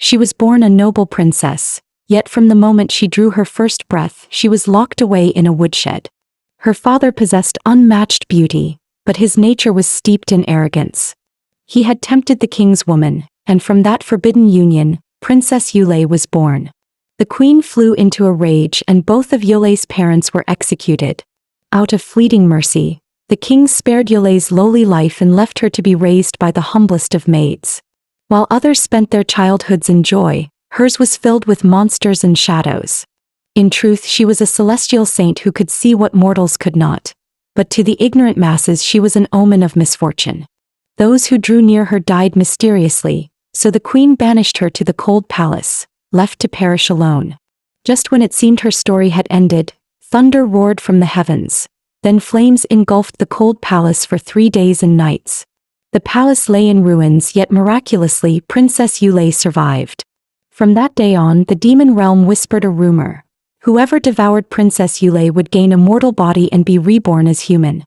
She was born a noble princess, yet from the moment she drew her first breath, she was locked away in a woodshed. Her father possessed unmatched beauty, but his nature was steeped in arrogance. He had tempted the king's woman, and from that forbidden union, Princess Yulei was born. The queen flew into a rage and both of Yulei's parents were executed. Out of fleeting mercy, the king spared Yulei's lowly life and left her to be raised by the humblest of maids. While others spent their childhoods in joy, hers was filled with monsters and shadows. In truth, she was a celestial saint who could see what mortals could not. But to the ignorant masses she was an omen of misfortune. Those who drew near her died mysteriously, so the queen banished her to the cold palace, left to perish alone. Just when it seemed her story had ended, thunder roared from the heavens. Then flames engulfed the cold palace for 3 days and nights. The palace lay in ruins, yet miraculously Princess Yulei survived. From that day on, the demon realm whispered a rumor. Whoever devoured Princess Yulei would gain a mortal body and be reborn as human.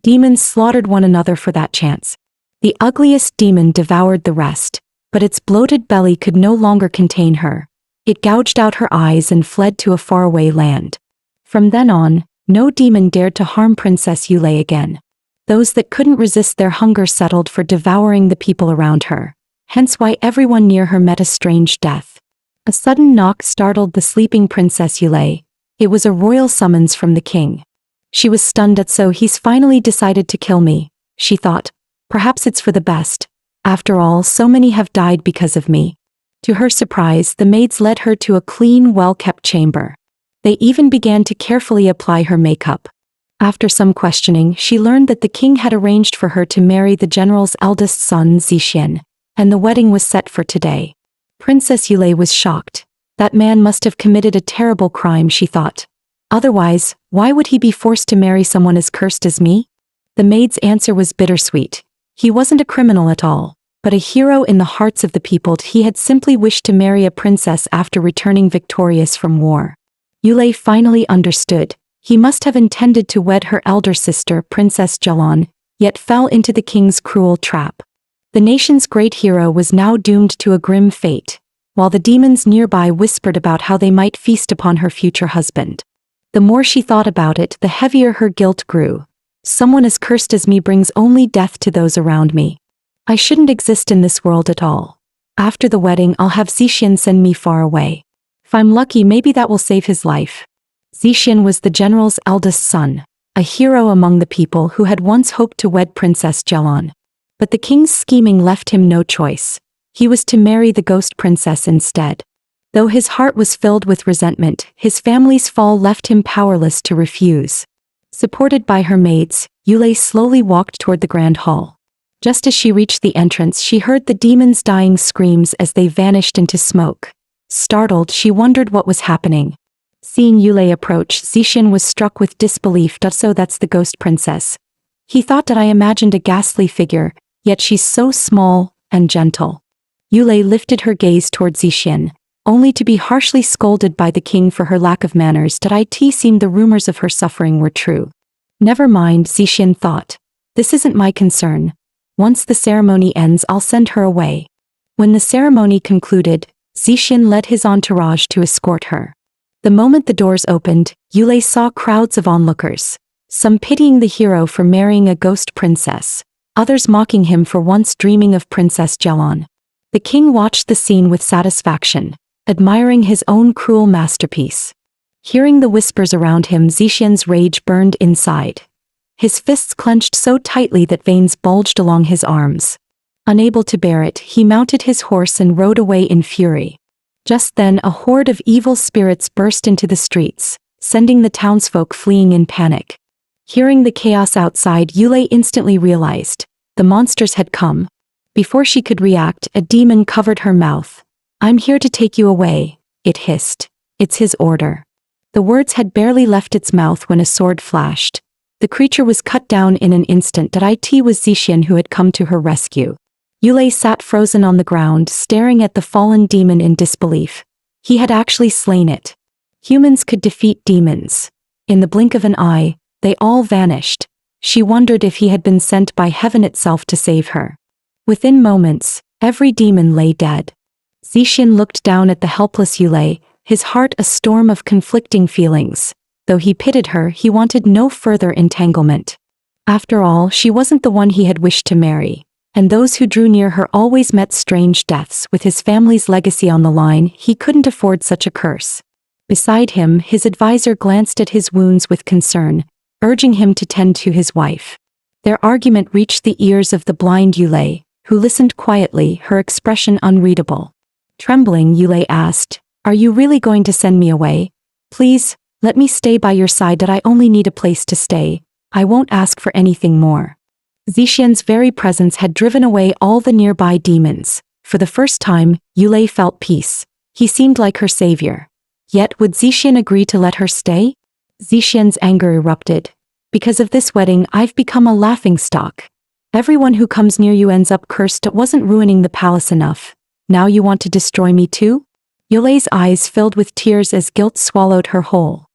Demons slaughtered one another for that chance. The ugliest demon devoured the rest, but its bloated belly could no longer contain her. It gouged out her eyes and fled to a faraway land. From then on, no demon dared to harm Princess Yulei again. Those that couldn't resist their hunger settled for devouring the people around her, hence why everyone near her met a strange death. A sudden knock startled the sleeping Princess Yulei. It was a royal summons from the king. She was stunned at so he's finally decided to kill me, she thought. Perhaps it's for the best. After all, so many have died because of me. To her surprise, the maids led her to a clean, well-kept chamber. They even began to carefully apply her makeup. After some questioning, she learned that the king had arranged for her to marry the general's eldest son, Zixin, and the wedding was set for today. Princess Yulei was shocked. That man must have committed a terrible crime, she thought. Otherwise, why would he be forced to marry someone as cursed as me? The maid's answer was bittersweet. He wasn't a criminal at all, but a hero in the hearts of the people. He had simply wished to marry a princess after returning victorious from war. Yulei finally understood. He must have intended to wed her elder sister, Princess Jalan, yet fell into the king's cruel trap. The nation's great hero was now doomed to a grim fate, while the demons nearby whispered about how they might feast upon her future husband. The more she thought about it, the heavier her guilt grew. Someone as cursed as me brings only death to those around me. I shouldn't exist in this world at all. After the wedding, I'll have Zixin send me far away. If I'm lucky, maybe that will save his life. Zixin was the general's eldest son, a hero among the people who had once hoped to wed Princess Jalan. But the king's scheming left him no choice. He was to marry the ghost princess instead. Though his heart was filled with resentment, his family's fall left him powerless to refuse. Supported by her maids, Yulei slowly walked toward the grand hall. Just as she reached the entrance, she heard the demons' dying screams as they vanished into smoke. Startled, she wondered what was happening. Seeing Yulei approach, Zixin was struck with disbelief. So that's the ghost princess. He thought that I imagined a ghastly figure, yet she's so small and gentle. Yulei lifted her gaze toward Zixin, only to be harshly scolded by the king for her lack of manners. It seemed the rumors of her suffering were true. Never mind, Zixin thought. This isn't my concern. Once the ceremony ends, I'll send her away. When the ceremony concluded, Zixin led his entourage to escort her. The moment the doors opened, Yulei saw crowds of onlookers. Some pitying the hero for marrying a ghost princess, others mocking him for once dreaming of Princess Jalan. The king watched the scene with satisfaction, admiring his own cruel masterpiece. Hearing the whispers around him, Zixin's rage burned inside. His fists clenched so tightly that veins bulged along his arms. Unable to bear it, he mounted his horse and rode away in fury. Just then, a horde of evil spirits burst into the streets, sending the townsfolk fleeing in panic. Hearing the chaos outside, Yulei instantly realized the monsters had come. Before she could react, a demon covered her mouth. "I'm here to take you away," it hissed. "It's his order." The words had barely left its mouth when a sword flashed. The creature was cut down in an instant. It was Zixin who had come to her rescue. Yulei sat frozen on the ground, staring at the fallen demon in disbelief. He had actually slain it. Humans could defeat demons. In the blink of an eye, they all vanished. She wondered if he had been sent by heaven itself to save her. Within moments, every demon lay dead. Zixin looked down at the helpless Yulei, his heart a storm of conflicting feelings. Though he pitied her, he wanted no further entanglement. After all, she wasn't the one he had wished to marry, and those who drew near her always met strange deaths. With his family's legacy on the line, he couldn't afford such a curse. Beside him, his advisor glanced at his wounds with concern, urging him to tend to his wife. Their argument reached the ears of the blind Yulei, who listened quietly, her expression unreadable. Trembling, Yulei asked, "Are you really going to send me away? Please, let me stay by your side. That I only need a place to stay. I won't ask for anything more." Zixian's very presence had driven away all the nearby demons. For the first time, Yulei felt peace. He seemed like her savior. Yet would Zixian agree to let her stay? Zixian's anger erupted. "Because of this wedding, I've become a laughingstock. Everyone who comes near you ends up cursed. It wasn't ruining the palace enough. Now you want to destroy me too?" Yulei's eyes filled with tears as guilt swallowed her whole.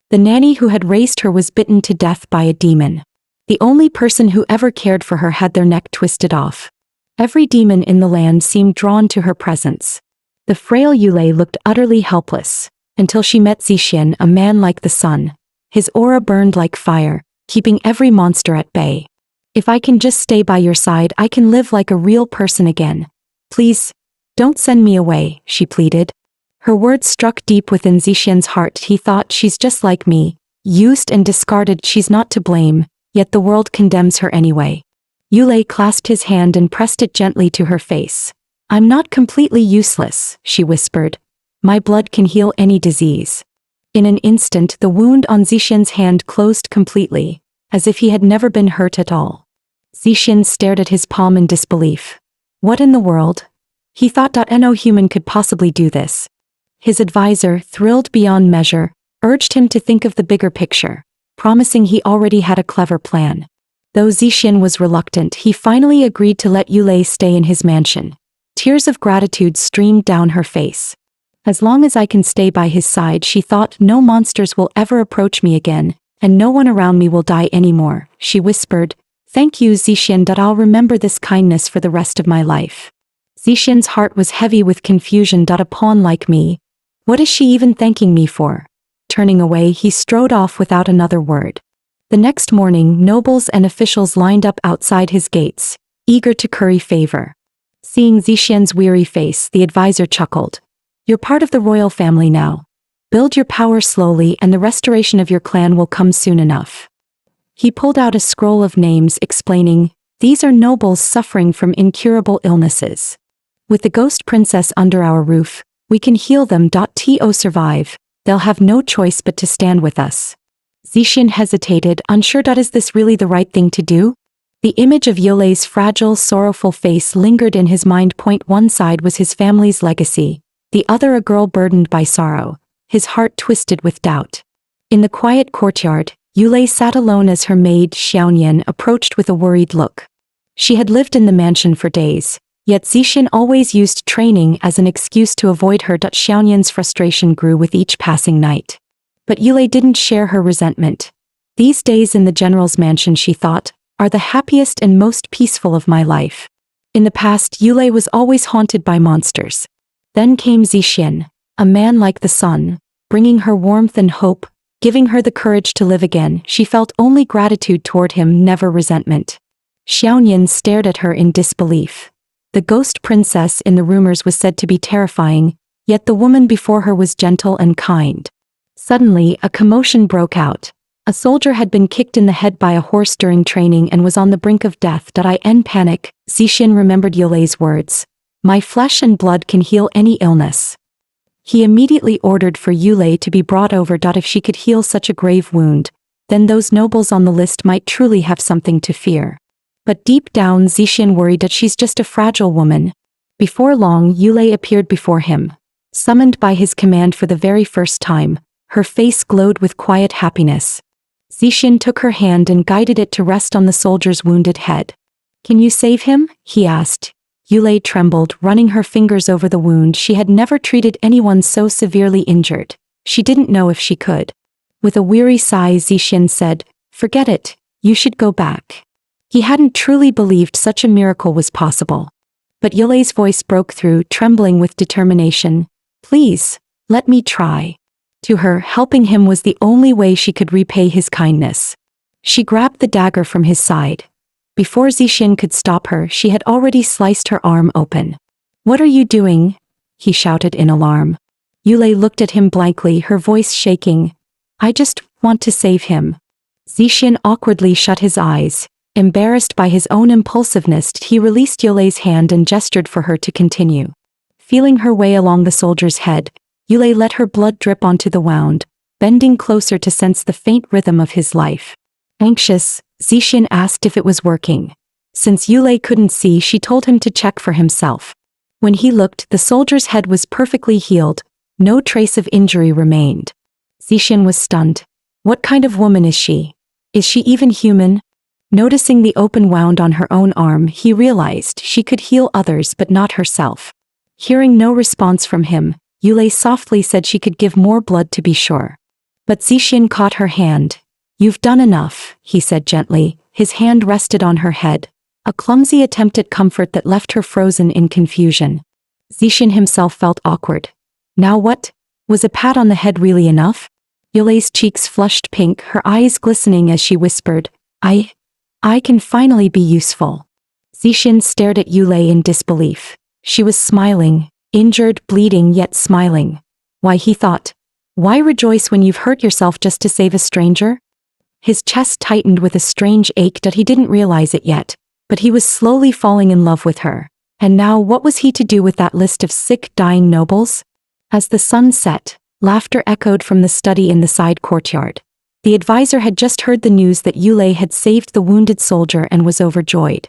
The nanny who had raised her was bitten to death by a demon. The only person who ever cared for her had their neck twisted off. Every demon in the land seemed drawn to her presence. The frail Yulei looked utterly helpless, until she met Zixian, a man like the sun. His aura burned like fire, keeping every monster at bay. "If I can just stay by your side, I can live like a real person again. Please, don't send me away," she pleaded. Her words struck deep within Zixian's heart. He thought, she's just like me, used and discarded. She's not to blame, yet the world condemns her anyway. Yulei clasped his hand and pressed it gently to her face. "I'm not completely useless," she whispered. "My blood can heal any disease." In an instant, the wound on Zixian's hand closed completely, as if he had never been hurt at all. Zixian stared at his palm in disbelief. What in the world? He thought no human could possibly do this. His advisor, thrilled beyond measure, urged him to think of the bigger picture, promising he already had a clever plan. Though Zixian was reluctant, he finally agreed to let Yulei stay in his mansion. Tears of gratitude streamed down her face. "As long as I can stay by his side," she thought, "no monsters will ever approach me again, and no one around me will die anymore," she whispered. "Thank you, Zixian. I'll remember this kindness for the rest of my life." Zixian's heart was heavy with confusion. "A pawn like me? What is she even thanking me for?" Turning away, he strode off without another word. The next morning, nobles and officials lined up outside his gates, eager to curry favor. Seeing Zixian's weary face, the advisor chuckled. "You're part of the royal family now. Build your power slowly and the restoration of your clan will come soon enough." He pulled out a scroll of names, explaining, "These are nobles suffering from incurable illnesses. With the ghost princess under our roof, we can heal them. To survive, they'll have no choice but to stand with us." Zixian hesitated, unsure. Is this really the right thing to do? The image of Yulei's fragile, sorrowful face lingered in his mind. One side was his family's legacy, the other a girl burdened by sorrow, his heart twisted with doubt. In the quiet courtyard, Yulei sat alone as her maid, Xiaoyan, approached with a worried look. She had lived in the mansion for days, yet Zixian always used training as an excuse to avoid her. Xiaoyan's frustration grew with each passing night. But Yulei didn't share her resentment. "These days in the general's mansion," she thought, "are the happiest and most peaceful of my life." In the past, Yulei was always haunted by monsters. Then came Zixian, a man like the sun, bringing her warmth and hope, giving her the courage to live again. She felt only gratitude toward him, never resentment. Xiaoyan stared at her in disbelief. The ghost princess in the rumors was said to be terrifying, yet the woman before her was gentle and kind. Suddenly, a commotion broke out. A soldier had been kicked in the head by a horse during training and was on the brink of death. In panic, Zixian remembered Yulei's words. "My flesh and blood can heal any illness." He immediately ordered for Yulei to be brought over. If she could heal such a grave wound, then those nobles on the list might truly have something to fear. But deep down, Zixian worried that she's just a fragile woman. Before long, Yulei appeared before him. Summoned by his command for the very first time, her face glowed with quiet happiness. Zixian took her hand and guided it to rest on the soldier's wounded head. "Can you save him?" he asked. Yulei trembled, running her fingers over the wound. She had never treated anyone so severely injured. She didn't know if she could. With a weary sigh, Zixian said, "Forget it, you should go back." He hadn't truly believed such a miracle was possible. But Yulei's voice broke through, trembling with determination. Please, let me try. To her, helping him was the only way she could repay his kindness. She grabbed the dagger from his side. Before Zixin could stop her, she had already sliced her arm open. What are you doing? He shouted in alarm. Yulei looked at him blankly, her voice shaking. I just want to save him. Zixin awkwardly shut his eyes. Embarrassed by his own impulsiveness, he released Yulei's hand and gestured for her to continue. Feeling her way along the soldier's head, Yulei let her blood drip onto the wound, bending closer to sense the faint rhythm of his life. Anxious, Zixin asked if it was working. Since Yulei couldn't see, she told him to check for himself. When he looked, the soldier's head was perfectly healed. No trace of injury remained. Zixin was stunned. What kind of woman is she? Is she even human? Noticing the open wound on her own arm, he realized she could heal others but not herself. Hearing no response from him, Yulei softly said she could give more blood to be sure. But Zixin caught her hand. You've done enough, he said gently. His hand rested on her head. A clumsy attempt at comfort that left her frozen in confusion. Zixin himself felt awkward. Now what? Was a pat on the head really enough? Yulei's cheeks flushed pink, her eyes glistening as she whispered, I can finally be useful. Zixin stared at Yulei in disbelief. She was smiling, injured, bleeding, yet smiling. Why, he thought. Why rejoice when you've hurt yourself just to save a stranger? His chest tightened with a strange ache that he didn't realize it yet, but he was slowly falling in love with her. And now what was he to do with that list of sick, dying nobles? As the sun set, laughter echoed from the study in the side courtyard. The advisor had just heard the news that Yulei had saved the wounded soldier and was overjoyed.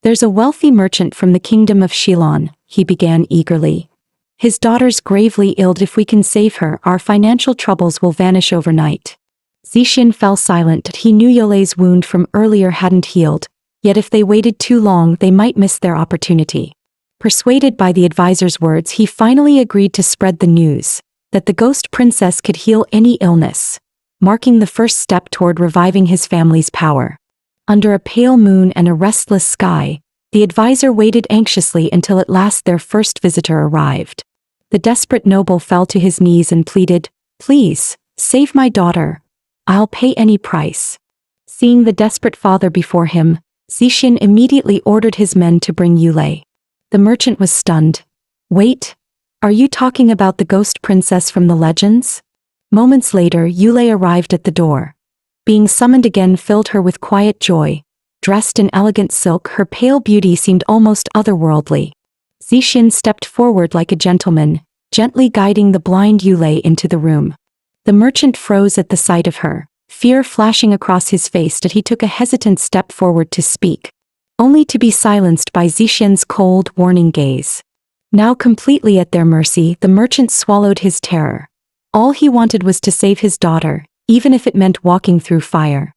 There's a wealthy merchant from the kingdom of Shilon, he began eagerly. His daughter's gravely ill. If we can save her, our financial troubles will vanish overnight. Zixin fell silent. He knew Yulei's wound from earlier hadn't healed, yet if they waited too long they might miss their opportunity. Persuaded by the advisor's words, he finally agreed to spread the news that the ghost princess could heal any illness, marking the first step toward reviving his family's power. Under a pale moon and a restless sky, the advisor waited anxiously until at last their first visitor arrived. The desperate noble fell to his knees and pleaded, Please, save my daughter. I'll pay any price. Seeing the desperate father before him, Zixin immediately ordered his men to bring Yulei. The merchant was stunned. Wait, are you talking about the ghost princess from the legends? Moments later, Yulei arrived at the door. Being summoned again filled her with quiet joy. Dressed in elegant silk, her pale beauty seemed almost otherworldly. Zixin stepped forward like a gentleman, gently guiding the blind Yulei into the room. The merchant froze at the sight of her, fear flashing across his face that he took a hesitant step forward to speak, only to be silenced by Zixin's cold, warning gaze. Now completely at their mercy, the merchant swallowed his terror. All he wanted was to save his daughter, even if it meant walking through fire.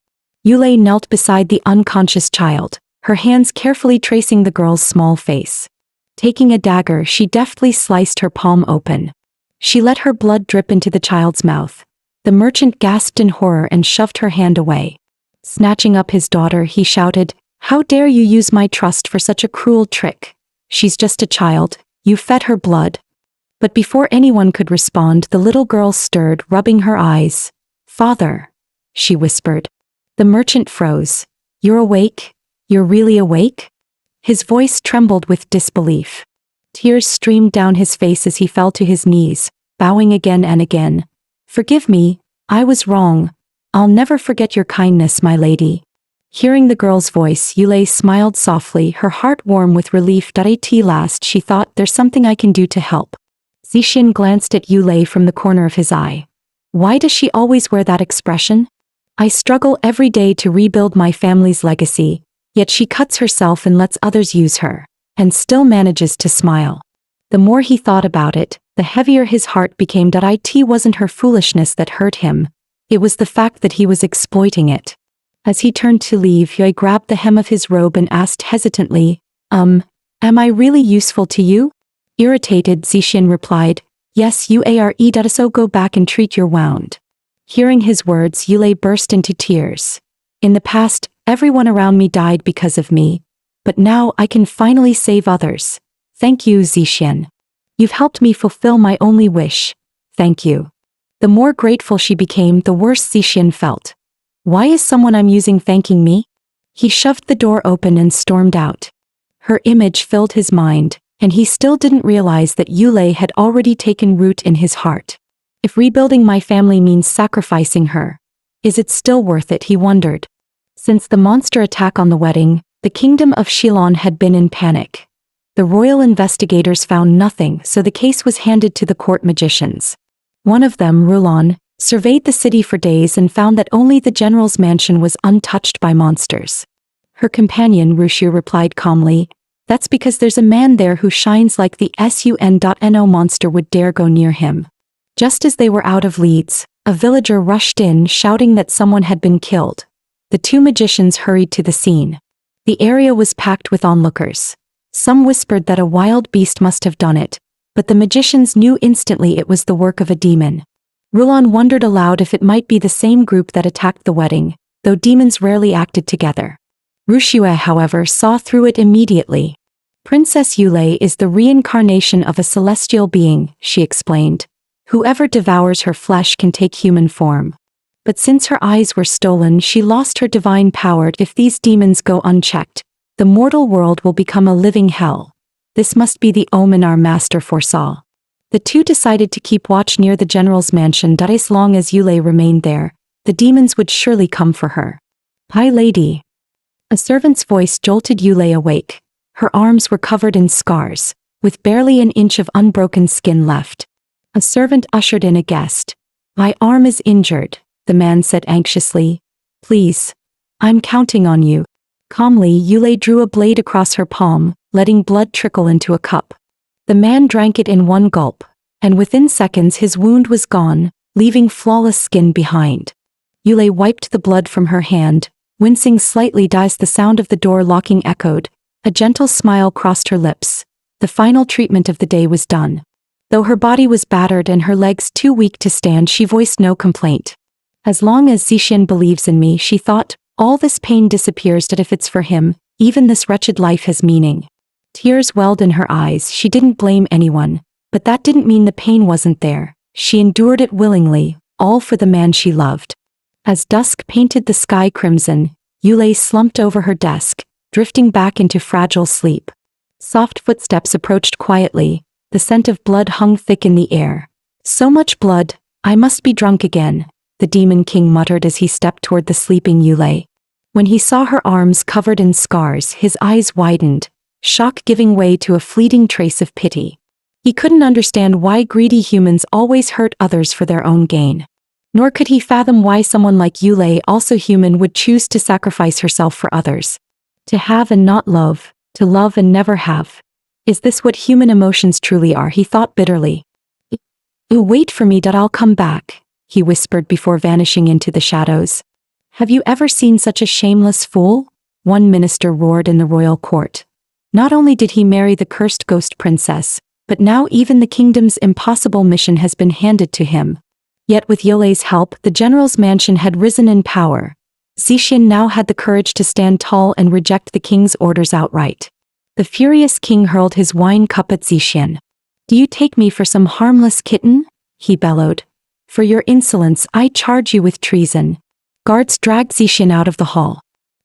Yulei knelt beside the unconscious child, her hands carefully tracing the girl's small face. Taking a dagger, she deftly sliced her palm open. She let her blood drip into the child's mouth. The merchant gasped in horror and shoved her hand away. Snatching up his daughter, he shouted, How dare you use my trust for such a cruel trick? She's just a child, you fed her blood. But before anyone could respond, the little girl stirred, rubbing her eyes. Father, she whispered. The merchant froze. You're awake? You're really awake? His voice trembled with disbelief. Tears streamed down his face as he fell to his knees, bowing again and again. Forgive me, I was wrong. I'll never forget your kindness, my lady. Hearing the girl's voice, Yulei smiled softly, her heart warm with relief. At last, she thought, there's something I can do to help. Zixin glanced at Yulei from the corner of his eye. Why does she always wear that expression? I struggle every day to rebuild my family's legacy, yet she cuts herself and lets others use her, and still manages to smile. The more he thought about it, the heavier his heart became. It wasn't her foolishness that hurt him. It was the fact that he was exploiting it. As he turned to leave, Yulei grabbed the hem of his robe and asked hesitantly, am I really useful to you? Irritated, Zixin replied, Yes, you are. So go back and treat your wound. Hearing his words, Yulei burst into tears. In the past, everyone around me died because of me, but now I can finally save others. Thank you, Zixian. You've helped me fulfill my only wish. Thank you. The more grateful she became, the worse Zixian felt. Why is someone I'm using thanking me? He shoved the door open and stormed out. Her image filled his mind, and he still didn't realize that Yulei had already taken root in his heart. If rebuilding my family means sacrificing her, is it still worth it, he wondered. Since the monster attack on the wedding, the kingdom of Shilon had been in panic. The royal investigators found nothing, so the case was handed to the court magicians. One of them, Rulon, surveyed the city for days and found that only the general's mansion was untouched by monsters. Her companion, Rushu, replied calmly, "That's because there's a man there who shines like the sun. No monster would dare go near him." Just as they were out of leads, a villager rushed in shouting that someone had been killed. The two magicians hurried to the scene. The area was packed with onlookers. Some whispered that a wild beast must have done it, but the magicians knew instantly it was the work of a demon. Rulon wondered aloud if it might be the same group that attacked the wedding, though demons rarely acted together. Rushue, however, saw through it immediately. "Princess Yulei is the reincarnation of a celestial being," she explained. "Whoever devours her flesh can take human form. But since her eyes were stolen, she lost her divine power. If these demons go unchecked, the mortal world will become a living hell. This must be the omen our master foresaw." The two decided to keep watch near the general's mansion. As long as Yulei remained there, the demons would surely come for her. "Hi, lady." A servant's voice jolted Yulei awake. Her arms were covered in scars, with barely an inch of unbroken skin left. A servant ushered in a guest. "My arm is injured," the man said anxiously. "Please. I'm counting on you." Calmly, Yulei drew a blade across her palm, letting blood trickle into a cup. The man drank it in one gulp, and within seconds his wound was gone, leaving flawless skin behind. Yulei wiped the blood from her hand, wincing slightly as the sound of the door locking echoed. A gentle smile crossed her lips. The final treatment of the day was done. Though her body was battered and her legs too weak to stand, she voiced no complaint. "As long as Zixian believes in me," she thought, "all this pain disappears. That if it's for him, even this wretched life has meaning." Tears welled in her eyes. She didn't blame anyone, but that didn't mean the pain wasn't there. She endured it willingly, all for the man she loved. As dusk painted the sky crimson, Yulei slumped over her desk, drifting back into fragile sleep. Soft footsteps approached quietly. The scent of blood hung thick in the air. "So much blood, I must be drunk again," the Demon King muttered as he stepped toward the sleeping Yulei. When he saw her arms covered in scars, his eyes widened, shock giving way to a fleeting trace of pity. He couldn't understand why greedy humans always hurt others for their own gain. Nor could he fathom why someone like Yulei, also human, would choose to sacrifice herself for others. To have and not love, to love and never have. Is this what human emotions truly are? He thought bitterly. Wait for me, I'll come back," he whispered before vanishing into the shadows. "Have you ever seen such a shameless fool?" one minister roared in the royal court. Not only did he marry the cursed ghost princess, but now even the kingdom's impossible mission has been handed to him. Yet with Yulei's help, the general's mansion had risen in power. Zixian now had the courage to stand tall and reject the king's orders outright. The furious king hurled his wine cup at Zixian. "Do you take me for some harmless kitten?" he bellowed. "For your insolence, I charge you with treason." Guards dragged Zixian out of the hall.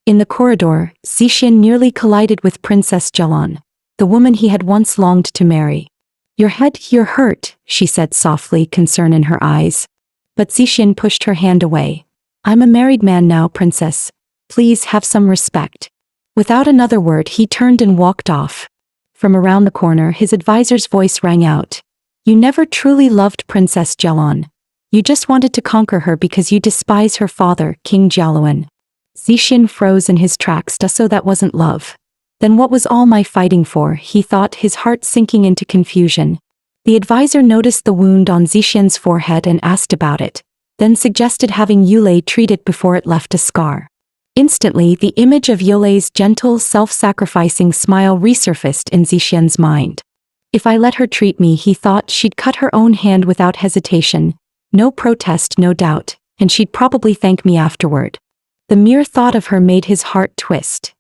In the corridor, Zixian nearly collided with Princess Jalan, the woman he had once longed to marry. You're hurt," she said softly, concern in her eyes. But Zixian pushed her hand away. "I'm a married man now, princess. Please have some respect." Without another word, he turned and walked off. From around the corner, his advisor's voice rang out. "You never truly loved Princess Jalan. You just wanted to conquer her because you despise her father, King Jialuan." Zixian froze in his tracks. So that wasn't love. Then what was all my fighting for, he thought, his heart sinking into confusion. The advisor noticed the wound on Zixian's forehead and asked about it, then suggested having Yulei treat it before it left a scar. Instantly, the image of Yulei's gentle, self-sacrificing smile resurfaced in Zixian's mind. If I let her treat me, he thought, she'd cut her own hand without hesitation. No protest, no doubt, and she'd probably thank me afterward. The mere thought of her made his heart twist.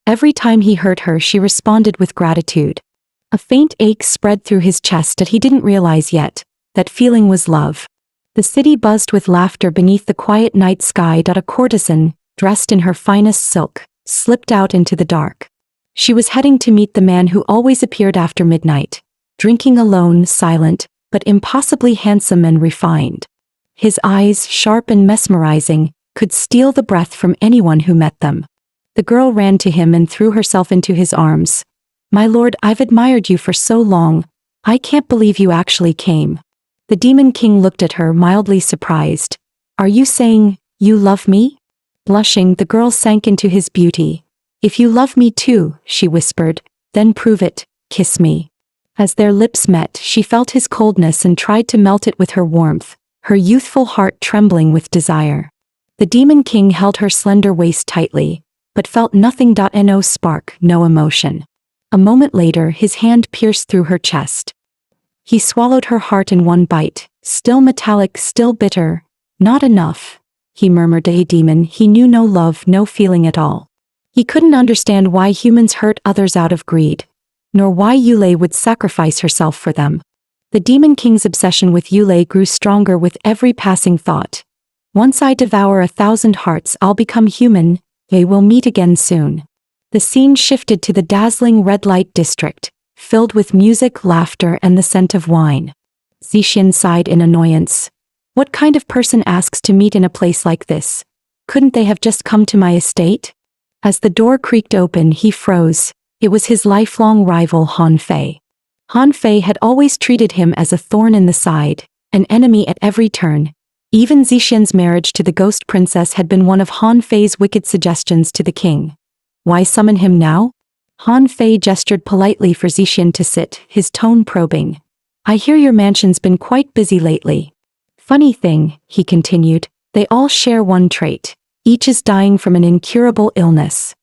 Every time he hurt her, she responded with gratitude. A faint ache spread through his chest that he didn't realize yet. That feeling was love. The city buzzed with laughter beneath the quiet night sky. A courtesan, dressed in her finest silk, slipped out into the dark. She was heading to meet the man who always appeared after midnight, drinking alone, silent, but impossibly handsome and refined. His eyes, sharp and mesmerizing, could steal the breath from anyone who met them. The girl ran to him and threw herself into his arms. "My lord, I've admired you for so long. I can't believe you actually came." The Demon King looked at her, mildly surprised. "Are you saying, you love me?" Blushing, the girl sank into his beauty. "If you love me too," she whispered, "then prove it, kiss me." As their lips met, she felt his coldness and tried to melt it with her warmth, her youthful heart trembling with desire. The Demon King held her slender waist tightly, but felt nothing. No spark, no emotion. A moment later, his hand pierced through her chest. He swallowed her heart in one bite, still metallic, still bitter. "Not enough," he murmured to a demon. He knew no love, no feeling at all. He couldn't understand why humans hurt others out of greed, nor why Yulei would sacrifice herself for them. The Demon King's obsession with Yulei grew stronger with every passing thought. "Once I devour 1,000 hearts, I'll become human. They will meet again soon." The scene shifted to the dazzling red light district, filled with music, laughter, and the scent of wine. Zixin sighed in annoyance. What kind of person asks to meet in a place like this? Couldn't they have just come to my estate? As the door creaked open, he froze. It was his lifelong rival Han Fei. Han Fei had always treated him as a thorn in the side, an enemy at every turn. Even Zixin's marriage to the ghost princess had been one of Han Fei's wicked suggestions to the king. Why summon him now? Han Fei gestured politely for Zixin to sit, his tone probing. "I hear your mansion's been quite busy lately." "Funny thing," he continued, "they all share one trait. Each is dying from an incurable illness."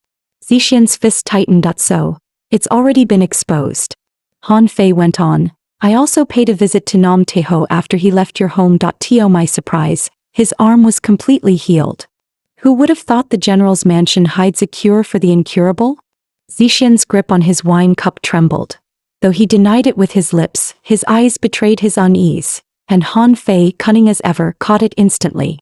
Zixin's fist tightened. "So, it's already been exposed." Han Fei went on. "I also paid a visit to Nam Teho after he left your home. To my surprise, his arm was completely healed. Who would have thought the general's mansion hides a cure for the incurable?" Zixin's grip on his wine cup trembled. Though he denied it with his lips, his eyes betrayed his unease, and Han Fei, cunning as ever, caught it instantly.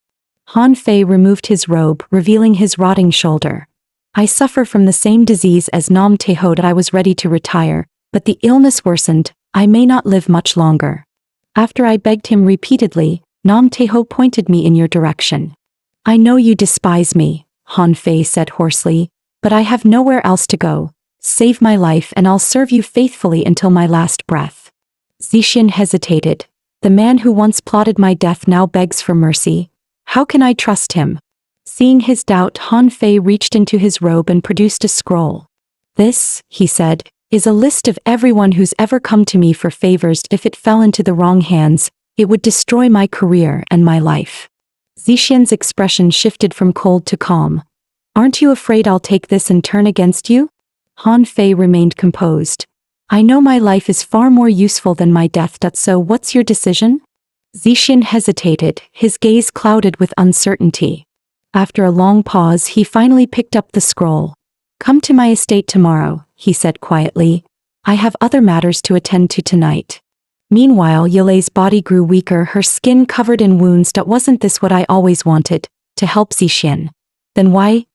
Han Fei removed his robe, revealing his rotting shoulder. "I suffer from the same disease as Nam Teho. I was ready to retire, but the illness worsened. I may not live much longer. After I begged him repeatedly, Nam Teho pointed me in your direction." "I know you despise me," Han Fei said hoarsely, "but I have nowhere else to go. Save my life and I'll serve you faithfully until my last breath." Zixin hesitated. The man who once plotted my death now begs for mercy. How can I trust him? Seeing his doubt, Han Fei reached into his robe and produced a scroll. "This," he said, "is a list of everyone who's ever come to me for favors. If it fell into the wrong hands, it would destroy my career and my life." Zixin's expression shifted from cold to calm. "Aren't you afraid I'll take this and turn against you?" Han Fei remained composed. "I know my life is far more useful than my death. So what's your decision?" Zixin hesitated, his gaze clouded with uncertainty. After a long pause, he finally picked up the scroll. "Come to my estate tomorrow," he said quietly. "I have other matters to attend to tonight." Meanwhile, Yulei's body grew weaker, her skin covered in wounds. "Wasn't this what I always wanted? To help Zixin? Then why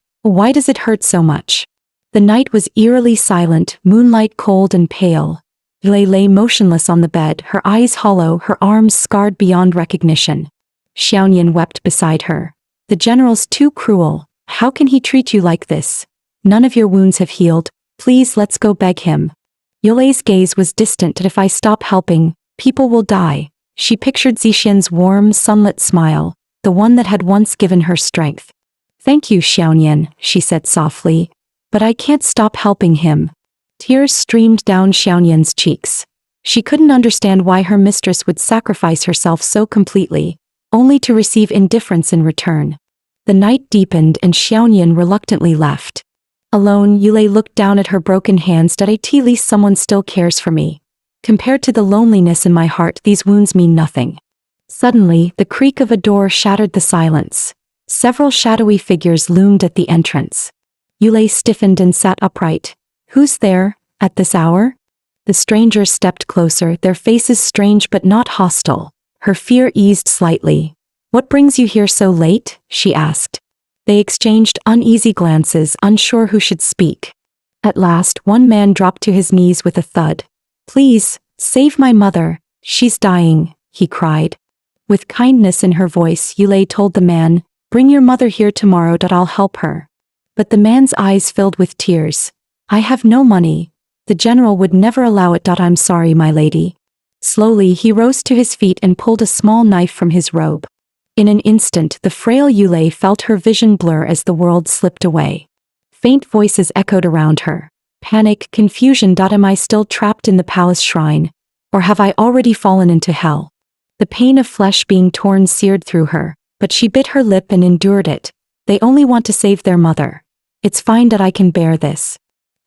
does it hurt so much?" The night was eerily silent, moonlight cold and pale. Yulei lay motionless on the bed, her eyes hollow, her arms scarred beyond recognition. Xiaoyan wept beside her. "The general's too cruel. How can he treat you like this? None of your wounds have healed. Please, let's go, beg him." Yulei's gaze was distant. "If I stop helping, people will die." She pictured Zixin's warm, sunlit smile, the one that had once given her strength. "Thank you, Xiaoyan," she said softly, "but I can't stop helping him." Tears streamed down Xiaoyan's cheeks. She couldn't understand why her mistress would sacrifice herself so completely, only to receive indifference in return. The night deepened and Xiaoyan reluctantly left. Alone, Yulei looked down at her broken hands. "At least someone still cares for me. Compared to the loneliness in my heart, these wounds mean nothing." Suddenly, the creak of a door shattered the silence. Several shadowy figures loomed at the entrance. Yulei stiffened and sat upright. "Who's there, at this hour?" The strangers stepped closer, their faces strange but not hostile. Her fear eased slightly. "What brings you here so late?" she asked. They exchanged uneasy glances, unsure who should speak. At last, one man dropped to his knees with a thud. "Please, save my mother. She's dying," he cried. With kindness in her voice, Yulei told the man, "Bring your mother here tomorrow that I'll help her." But the man's eyes filled with tears. "I have no money. The general would never allow it. I'm sorry, my lady." Slowly he rose to his feet and pulled a small knife from his robe. In an instant the frail Yulei felt her vision blur as the world slipped away. Faint voices echoed around her. Panic, confusion. Am I still trapped in the palace shrine? Or have I already fallen into hell? The pain of flesh being torn seared through her, but she bit her lip and endured it. They only want to save their mother. It's fine that I can bear this.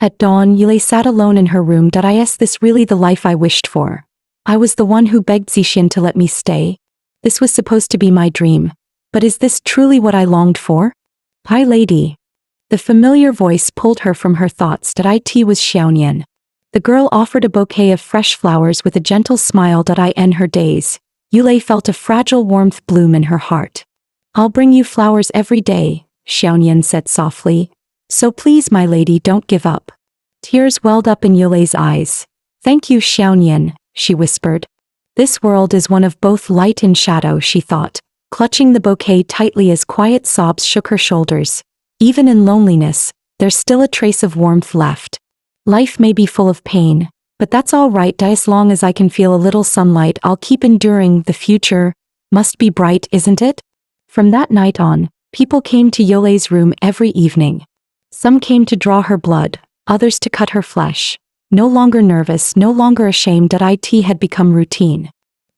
At dawn, Yulei sat alone in her room. Is this really the life I wished for? I was the one who begged Zixin to let me stay. This was supposed to be my dream. But is this truly what I longed for? "Hi, lady." The familiar voice pulled her from her thoughts. It was Xiaonian. The girl offered a bouquet of fresh flowers with a gentle smile. I end her days. Yulei felt a fragile warmth bloom in her heart. "I'll bring you flowers every day," Xiaonian said softly. "So please, my lady, don't give up." Tears welled up in Yulei's eyes. "Thank you, Xiaonian," she whispered. "This world is one of both light and shadow," she thought, clutching the bouquet tightly as quiet sobs shook her shoulders. Even in loneliness, there's still a trace of warmth left. Life may be full of pain, but that's all right. As long as I can feel a little sunlight, I'll keep enduring. The future must be bright, isn't it? From that night on, people came to Yulei's room every evening. Some came to draw her blood, others to cut her flesh. No longer nervous, no longer ashamed. It had become routine.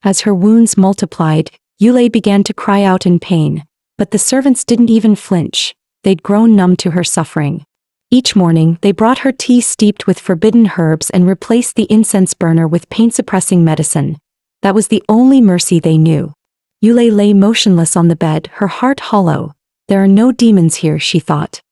As her wounds multiplied, Yulei began to cry out in pain, but the servants didn't even flinch. They'd grown numb to her suffering. Each morning, they brought her tea steeped with forbidden herbs and replaced the incense burner with pain-suppressing medicine. That was the only mercy they knew. Yulei lay motionless on the bed, her heart hollow. There are no demons here, she thought.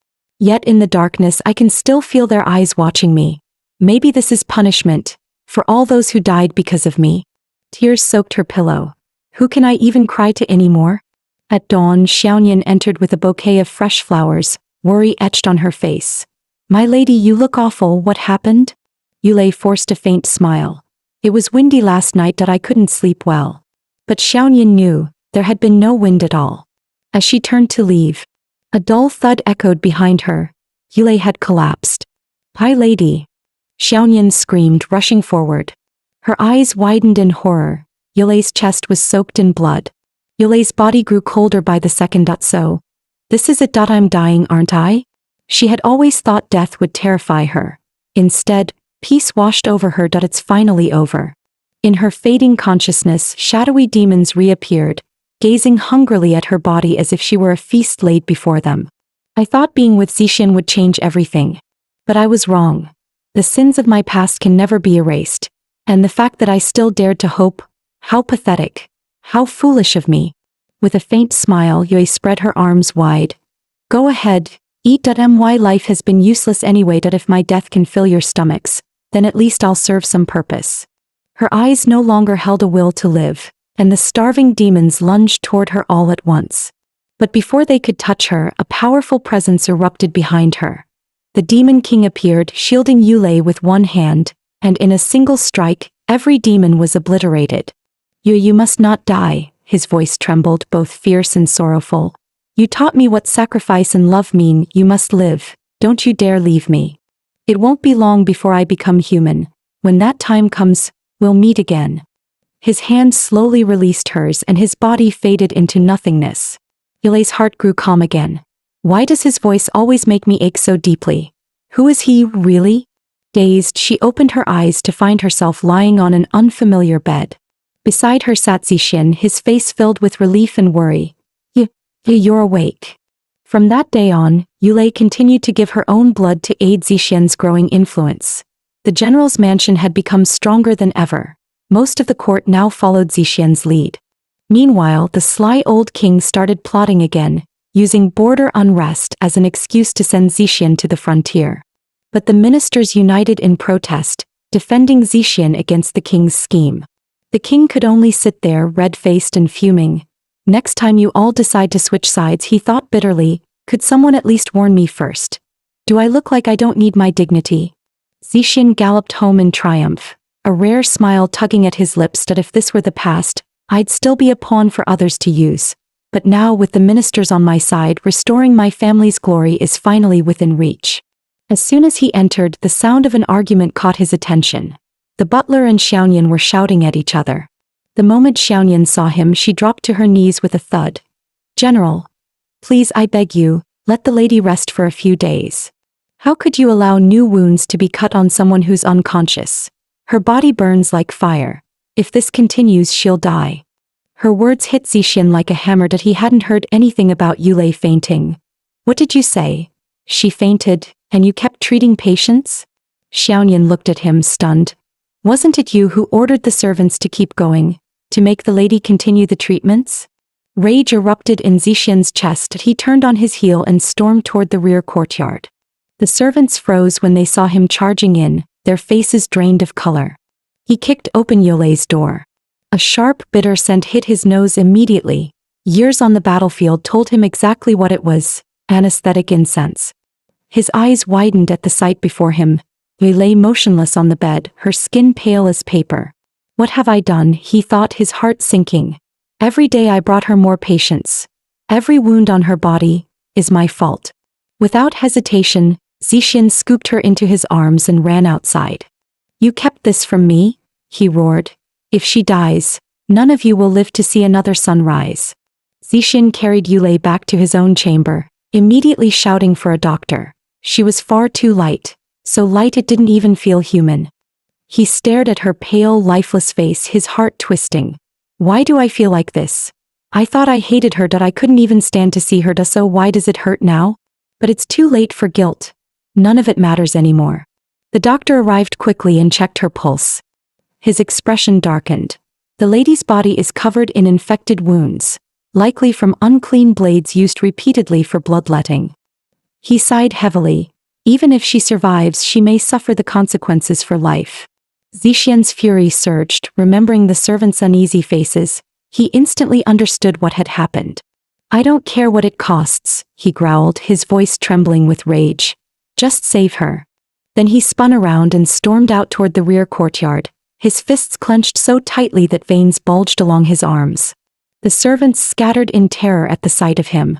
Yet in the darkness I can still feel their eyes watching me. Maybe this is punishment, for all those who died because of me. Tears soaked her pillow. Who can I even cry to anymore? At dawn, Xiaonian entered with a bouquet of fresh flowers, worry etched on her face. "My lady, you look awful. What happened?" Yulei forced a faint smile. "It was windy last night. I couldn't sleep well." But Xiaonian knew, there had been no wind at all. As she turned to leave, a dull thud echoed behind her. Yulei had collapsed. "Hi, lady!" Xiaonian screamed, rushing forward. Her eyes widened in horror. Yulei's chest was soaked in blood. Yulei's body grew colder by the second. "So, this is it. I'm dying, aren't I?" She had always thought death would terrify her. Instead, peace washed over her. "It's finally over." In her fading consciousness, shadowy demons reappeared, gazing hungrily at her body as if she were a feast laid before them. "I thought being with Zixin would change everything. But I was wrong. The sins of my past can never be erased. And the fact that I still dared to hope, how pathetic. How foolish of me." With a faint smile, Yui spread her arms wide. "Go ahead, eat. My life has been useless anyway. If my death can fill your stomachs, then at least I'll serve some purpose." Her eyes no longer held a will to live, and the starving demons lunged toward her all at once. But before they could touch her, a powerful presence erupted behind her. The Demon King appeared, shielding Yulei with one hand, and in a single strike, every demon was obliterated. You must not die," his voice trembled, both fierce and sorrowful. "You taught me what sacrifice and love mean. You must live. Don't you dare leave me. It won't be long before I become human. When that time comes, we'll meet again." His hand slowly released hers and his body faded into nothingness. Yulei's heart grew calm again. Why does his voice always make me ache so deeply? Who is he, really? Dazed, she opened her eyes to find herself lying on an unfamiliar bed. Beside her sat Zixin, his face filled with relief and worry. You're awake." From that day on, Yulei continued to give her own blood to aid Zixin's growing influence. The general's mansion had become stronger than ever. Most of the court now followed Zixin's lead. Meanwhile, the sly old king started plotting again, using border unrest as an excuse to send Zixin to the frontier. But the ministers united in protest, defending Zixian against the king's scheme. The king could only sit there red-faced and fuming. Next time you all decide to switch sides, he thought bitterly, could someone at least warn me first? Do I look like I don't need my dignity? Zixian galloped home in triumph, a rare smile tugging at his lips that if this were the past, I'd still be a pawn for others to use. But now with the ministers on my side, restoring my family's glory is finally within reach. As soon as he entered, the sound of an argument caught his attention. The butler and Xiaoyan were shouting at each other. The moment Xiaoyan saw him, she dropped to her knees with a thud. General, please, I beg you, let the lady rest for a few days. How could you allow new wounds to be cut on someone who's unconscious? Her body burns like fire. If this continues, she'll die. Her words hit Zixian like a hammer that he hadn't heard anything about Yulei fainting. What did you say? She fainted, and you kept treating patients? Xiaoyan looked at him, stunned. Wasn't it you who ordered the servants to keep going, to make the lady continue the treatments? Rage erupted in Zixian's chest. He turned on his heel and stormed toward the rear courtyard. The servants froze when they saw him charging in, their faces drained of color. He kicked open Yulei's door. A sharp, bitter scent hit his nose immediately. Years on the battlefield told him exactly what it was, anesthetic incense. His eyes widened at the sight before him. Yulei lay motionless on the bed, her skin pale as paper. What have I done? He thought, his heart sinking. Every day I brought her more patients. Every wound on her body is my fault. Without hesitation, Zixian scooped her into his arms and ran outside. You kept this from me? He roared. If she dies, none of you will live to see another sunrise. Zixian carried Yulei back to his own chamber, immediately shouting for a doctor. She was far too light, so light it didn't even feel human. He stared at her pale, lifeless face, his heart twisting. Why do I feel like this? I thought I hated her, that I couldn't even stand to see her, so why does it hurt now? But it's too late for guilt. None of it matters anymore. The doctor arrived quickly and checked her pulse. His expression darkened. The lady's body is covered in infected wounds, likely from unclean blades used repeatedly for bloodletting. He sighed heavily. Even if she survives, she may suffer the consequences for life. Zixian's fury surged, remembering the servants' uneasy faces. He instantly understood what had happened. I don't care what it costs, he growled, his voice trembling with rage. Just save her. Then he spun around and stormed out toward the rear courtyard, his fists clenched so tightly that veins bulged along his arms. The servants scattered in terror at the sight of him.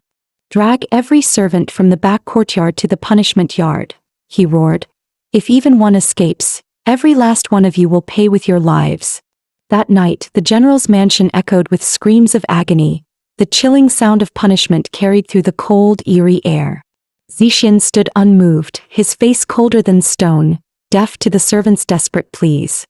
Drag every servant from the back courtyard to the punishment yard, he roared. If even one escapes, every last one of you will pay with your lives. That night, the general's mansion echoed with screams of agony. The chilling sound of punishment carried through the cold, eerie air. Zixian stood unmoved, his face colder than stone, deaf to the servants' desperate pleas.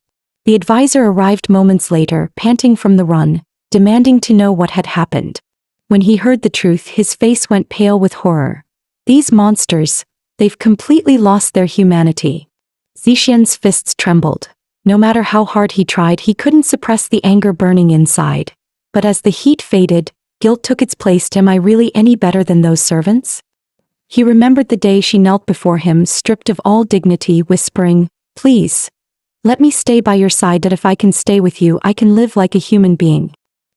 The advisor arrived moments later, panting from the run, demanding to know what had happened. When he heard the truth, his face went pale with horror. These monsters, they've completely lost their humanity. Zixian's fists trembled. No matter how hard he tried, he couldn't suppress the anger burning inside. But as the heat faded, guilt took its place. Am I really any better than those servants? He remembered the day she knelt before him, stripped of all dignity, whispering, Please, let me stay by your side, that if I can stay with you, I can live like a human being.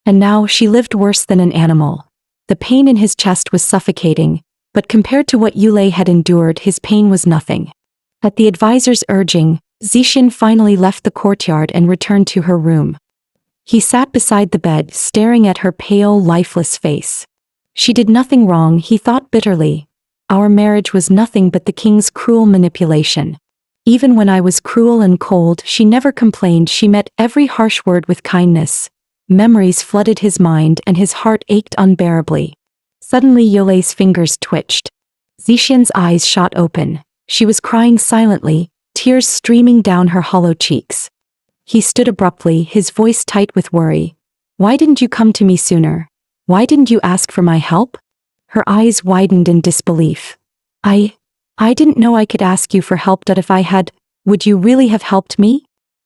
And now she lived worse than an animal. The pain in his chest was suffocating, but compared to what Yulei had endured, his pain was nothing. At the advisor's urging, Zixian finally left the courtyard and returned to her room. He sat beside the bed, staring at her pale, lifeless face. She did nothing wrong, he thought bitterly. Our marriage was nothing but the king's cruel manipulation. Even when I was cruel and cold, she never complained. She met every harsh word with kindness. Memories flooded his mind and his heart ached unbearably. Suddenly Yulei's fingers twitched. Zixian's eyes shot open. She was crying silently, tears streaming down her hollow cheeks. He stood abruptly, his voice tight with worry. Why didn't you come to me sooner? Why didn't you ask for my help? Her eyes widened in disbelief. I didn't know I could ask you for help. That if I had, would you really have helped me?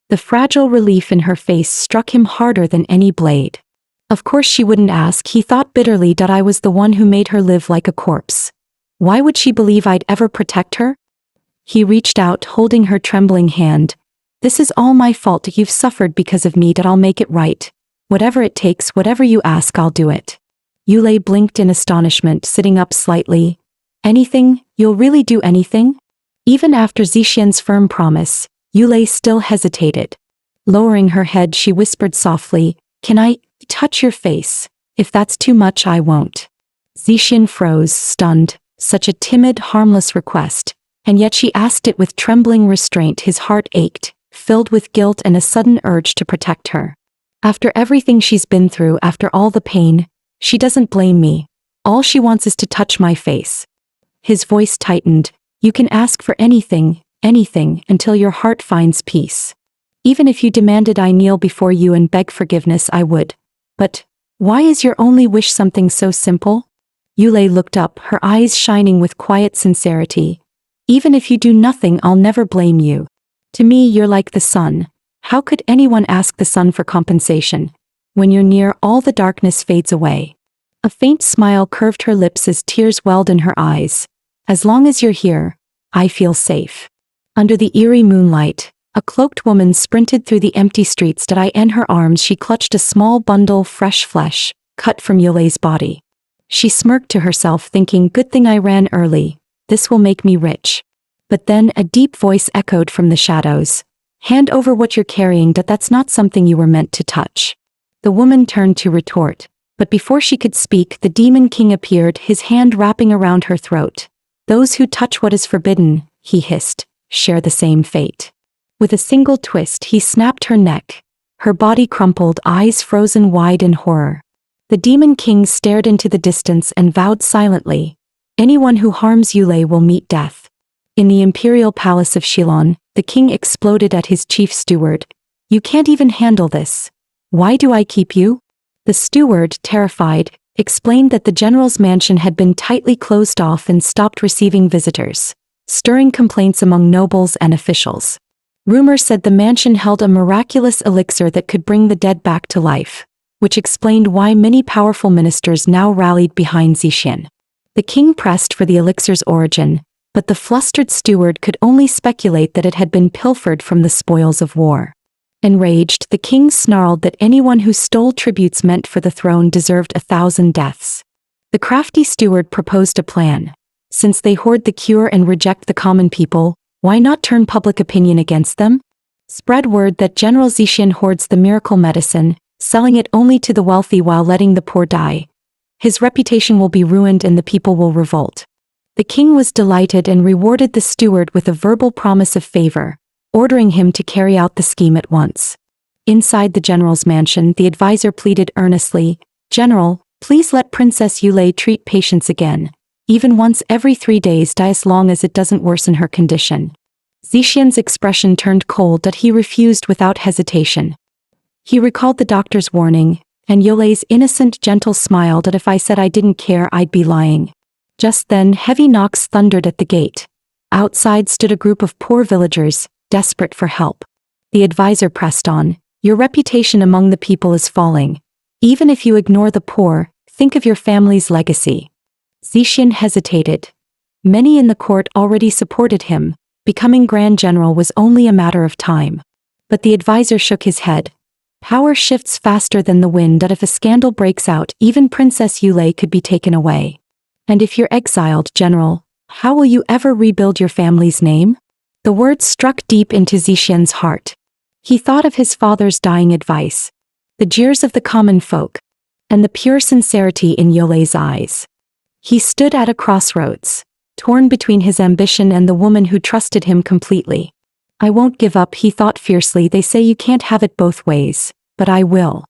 The fragile relief in her face struck him harder than any blade. Of course she wouldn't ask, he thought bitterly, that I was the one who made her live like a corpse. Why would she believe I'd ever protect her? He reached out, holding her trembling hand. This is all my fault. You've suffered because of me, that I'll make it right. Whatever it takes, whatever you ask, I'll do it. Yulei blinked in astonishment, sitting up slightly. Anything? You'll really do anything? Even after Zixian's firm promise, Yulei still hesitated. Lowering her head, she whispered softly, "Can I touch your face? If that's too much, I won't." Zixian froze, stunned. Such a timid, harmless request, and yet she asked it with trembling restraint. His heart ached, filled with guilt and a sudden urge to protect her. After everything she's been through, after all the pain, she doesn't blame me. All she wants is to touch my face. His voice tightened. You can ask for anything, anything, until your heart finds peace. Even if you demanded I kneel before you and beg forgiveness, I would. But why is your only wish something so simple? Yulei looked up, her eyes shining with quiet sincerity. Even if you do nothing, I'll never blame you. To me, you're like the sun. How could anyone ask the sun for compensation? When you're near, all the darkness fades away. A faint smile curved her lips as tears welled in her eyes. As long as you're here, I feel safe. Under the eerie moonlight, a cloaked woman sprinted through the empty streets. In her arms she clutched a small bundle of fresh flesh, cut from Yulei's body. She smirked to herself, thinking, good thing I ran early. This will make me rich. But then a deep voice echoed from the shadows. Hand over what you're carrying. That's not something you were meant to touch. The woman turned to retort. But before she could speak, the Demon King appeared, his hand wrapping around her throat. Those who touch what is forbidden, he hissed, share the same fate. With a single twist, he snapped her neck. Her body crumpled, eyes frozen wide in horror. The Demon King stared into the distance and vowed silently, anyone who harms Yulei will meet death. In the imperial palace of Shilon, the king exploded at his chief steward. You can't even handle this. Why do I keep you? The steward, terrified, explained that the general's mansion had been tightly closed off and stopped receiving visitors, stirring complaints among nobles and officials. Rumor said the mansion held a miraculous elixir that could bring the dead back to life, which explained why many powerful ministers now rallied behind Zixian. The king pressed for the elixir's origin, but the flustered steward could only speculate that it had been pilfered from the spoils of war. Enraged, the king snarled that anyone who stole tributes meant for the throne deserved 1,000 deaths. The crafty steward proposed a plan. Since they hoard the cure and reject the common people, why not turn public opinion against them? Spread word that General Zixian hoards the miracle medicine, selling it only to the wealthy while letting the poor die. His reputation will be ruined and the people will revolt. The king was delighted and rewarded the steward with a verbal promise of favor, ordering him to carry out the scheme at once. Inside the general's mansion, the advisor pleaded earnestly, General, please let Princess Yulei treat patients again, even once every 3 days, as long as it doesn't worsen her condition. Zixian's expression turned cold, that he refused without hesitation. He recalled the doctor's warning, and Yulei's innocent, gentle smile, that if I said I didn't care, I'd be lying. Just then, heavy knocks thundered at the gate. Outside stood a group of poor villagers, desperate for help. The advisor pressed on, your reputation among the people is falling. Even if you ignore the poor, think of your family's legacy. Zixian hesitated. Many in the court already supported him. Becoming Grand General was only a matter of time. But the advisor shook his head. Power shifts faster than the wind, that if a scandal breaks out, even Princess Yulei could be taken away. And if you're exiled, General, how will you ever rebuild your family's name? The words struck deep into Zixian's heart. He thought of his father's dying advice, the jeers of the common folk, and the pure sincerity in Yulei's eyes. He stood at a crossroads, torn between his ambition and the woman who trusted him completely. I won't give up, he thought fiercely. They say you can't have it both ways, but I will.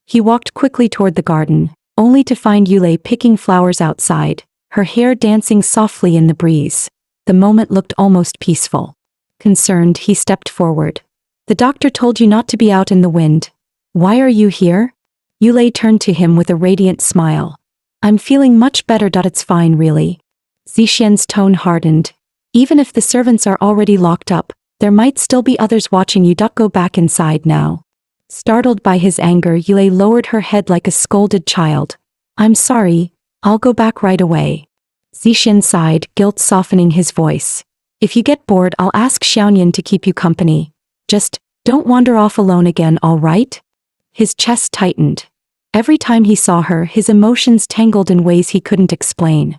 He walked quickly toward the garden, only to find Yulei picking flowers outside, her hair dancing softly in the breeze. The moment looked almost peaceful. Concerned, he stepped forward. The doctor told you not to be out in the wind. Why are you here? Yulei turned to him with a radiant smile. I'm feeling much better. It's fine, really. Zixian's tone hardened. Even if the servants are already locked up, there might still be others watching you. Go back inside now. Startled by his anger, Yulei lowered her head like a scolded child. I'm sorry, I'll go back right away. Zixian sighed, guilt softening his voice. If you get bored, I'll ask Xiaoyan to keep you company. Just, don't wander off alone again, all right? His chest tightened. Every time he saw her, his emotions tangled in ways he couldn't explain.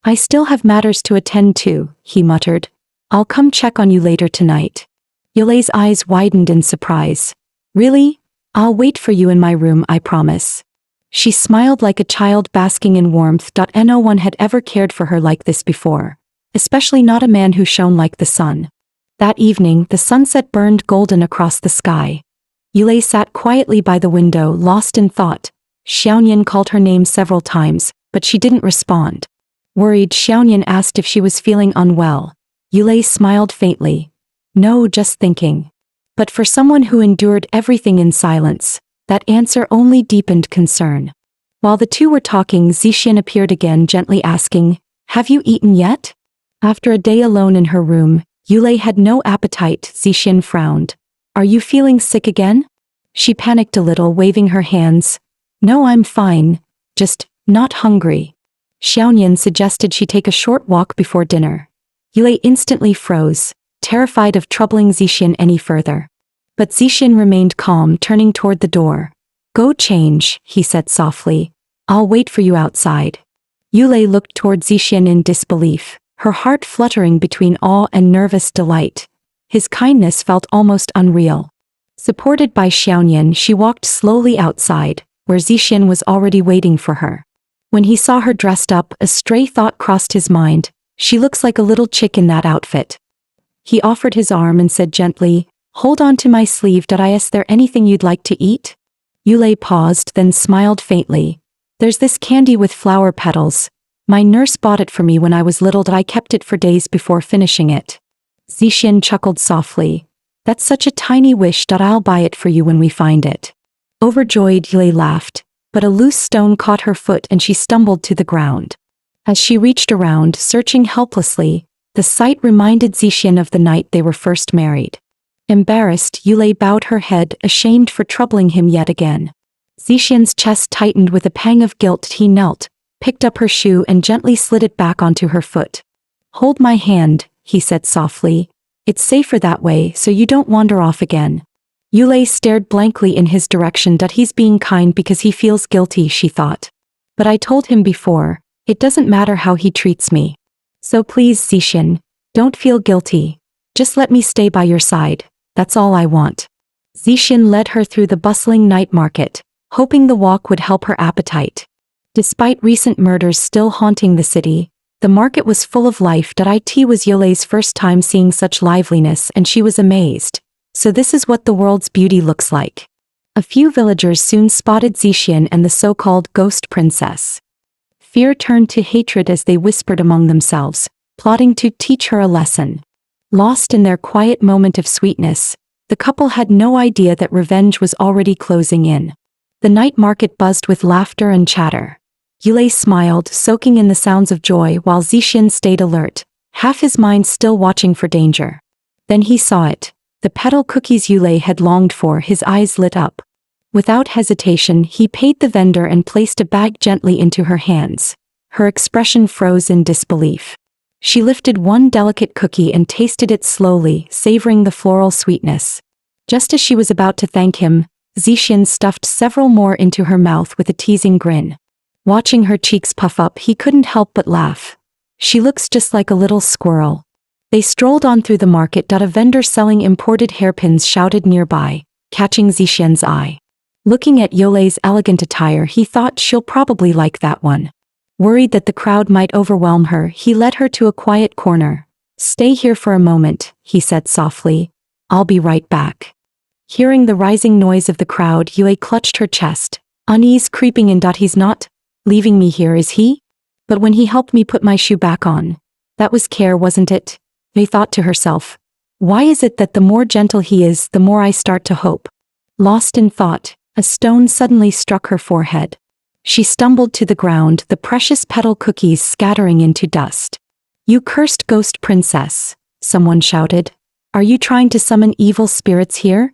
I still have matters to attend to, he muttered. I'll come check on you later tonight. Yulei's eyes widened in surprise. Really? I'll wait for you in my room, I promise. She smiled like a child basking in warmth. No one had ever cared for her like this before, especially not a man who shone like the sun. That evening, the sunset burned golden across the sky. Yulei sat quietly by the window, lost in thought. Xiaoyan called her name several times, but she didn't respond. Worried, Xiaoyan asked if she was feeling unwell. Yulei smiled faintly. No, just thinking. But for someone who endured everything in silence, that answer only deepened concern. While the two were talking, Zixian appeared again, gently asking, Have you eaten yet? After a day alone in her room, Yulei had no appetite. Zixian frowned. Are you feeling sick again? She panicked a little, waving her hands. No, I'm fine. Just, not hungry. Xiaoyan suggested she take a short walk before dinner. Yulei instantly froze, terrified of troubling Zixian any further. But Zixian remained calm, turning toward the door. Go change, he said softly. I'll wait for you outside. Yulei looked toward Zixian in disbelief, her heart fluttering between awe and nervous delight. His kindness felt almost unreal. Supported by Xiaoyan, she walked slowly outside, where Zixian was already waiting for her. When he saw her dressed up, a stray thought crossed his mind. She looks like a little chick in that outfit. He offered his arm and said gently, Hold on to my sleeve. Is there anything you'd like to eat? Yulei paused, then smiled faintly. There's this candy with flower petals. My nurse bought it for me when I was little. I kept it for days before finishing it. Zixian chuckled softly. That's such a tiny wish. I'll buy it for you when we find it. Overjoyed, Yulei laughed, but a loose stone caught her foot and she stumbled to the ground. As she reached around, searching helplessly, the sight reminded Zixian of the night they were first married. Embarrassed, Yulei bowed her head, ashamed for troubling him yet again. Zixian's chest tightened with a pang of guilt. He knelt, picked up her shoe and gently slid it back onto her foot. Hold my hand, he said softly. It's safer that way, so you don't wander off again. Yulei stared blankly in his direction. He's being kind because he feels guilty, she thought. But I told him before, it doesn't matter how he treats me. So please, Zixian, don't feel guilty. Just let me stay by your side. That's all I want. Zixian led her through the bustling night market, hoping the walk would help her appetite. Despite recent murders still haunting the city, the market was full of life. It was Yulei's first time seeing such liveliness and she was amazed. So this is what the world's beauty looks like. A few villagers soon spotted Zixian and the so-called ghost princess. Fear turned to hatred as they whispered among themselves, plotting to teach her a lesson. Lost in their quiet moment of sweetness, the couple had no idea that revenge was already closing in. The night market buzzed with laughter and chatter. Yulei smiled, soaking in the sounds of joy while Zixian stayed alert, half his mind still watching for danger. Then he saw it. The petal cookies Yulei had longed for. His eyes lit up. Without hesitation, he paid the vendor and placed a bag gently into her hands. Her expression froze in disbelief. She lifted one delicate cookie and tasted it slowly, savoring the floral sweetness. Just as she was about to thank him, Zixian stuffed several more into her mouth with a teasing grin. Watching her cheeks puff up, he couldn't help but laugh. She looks just like a little squirrel. They strolled on through the market. A vendor selling imported hairpins shouted nearby, catching Zixian's eye. Looking at Yulei's elegant attire, he thought she'll probably like that one. Worried that the crowd might overwhelm her, he led her to a quiet corner. Stay here for a moment, he said softly. I'll be right back. Hearing the rising noise of the crowd, Yulei clutched her chest, unease creeping in. He's not leaving me here, is he? But when he helped me put my shoe back on, that was care, wasn't it? Yulei thought to herself. Why is it that the more gentle he is, the more I start to hope? Lost in thought, a stone suddenly struck her forehead. She stumbled to the ground, the precious petal cookies scattering into dust. You cursed ghost princess, someone shouted. Are you trying to summon evil spirits here?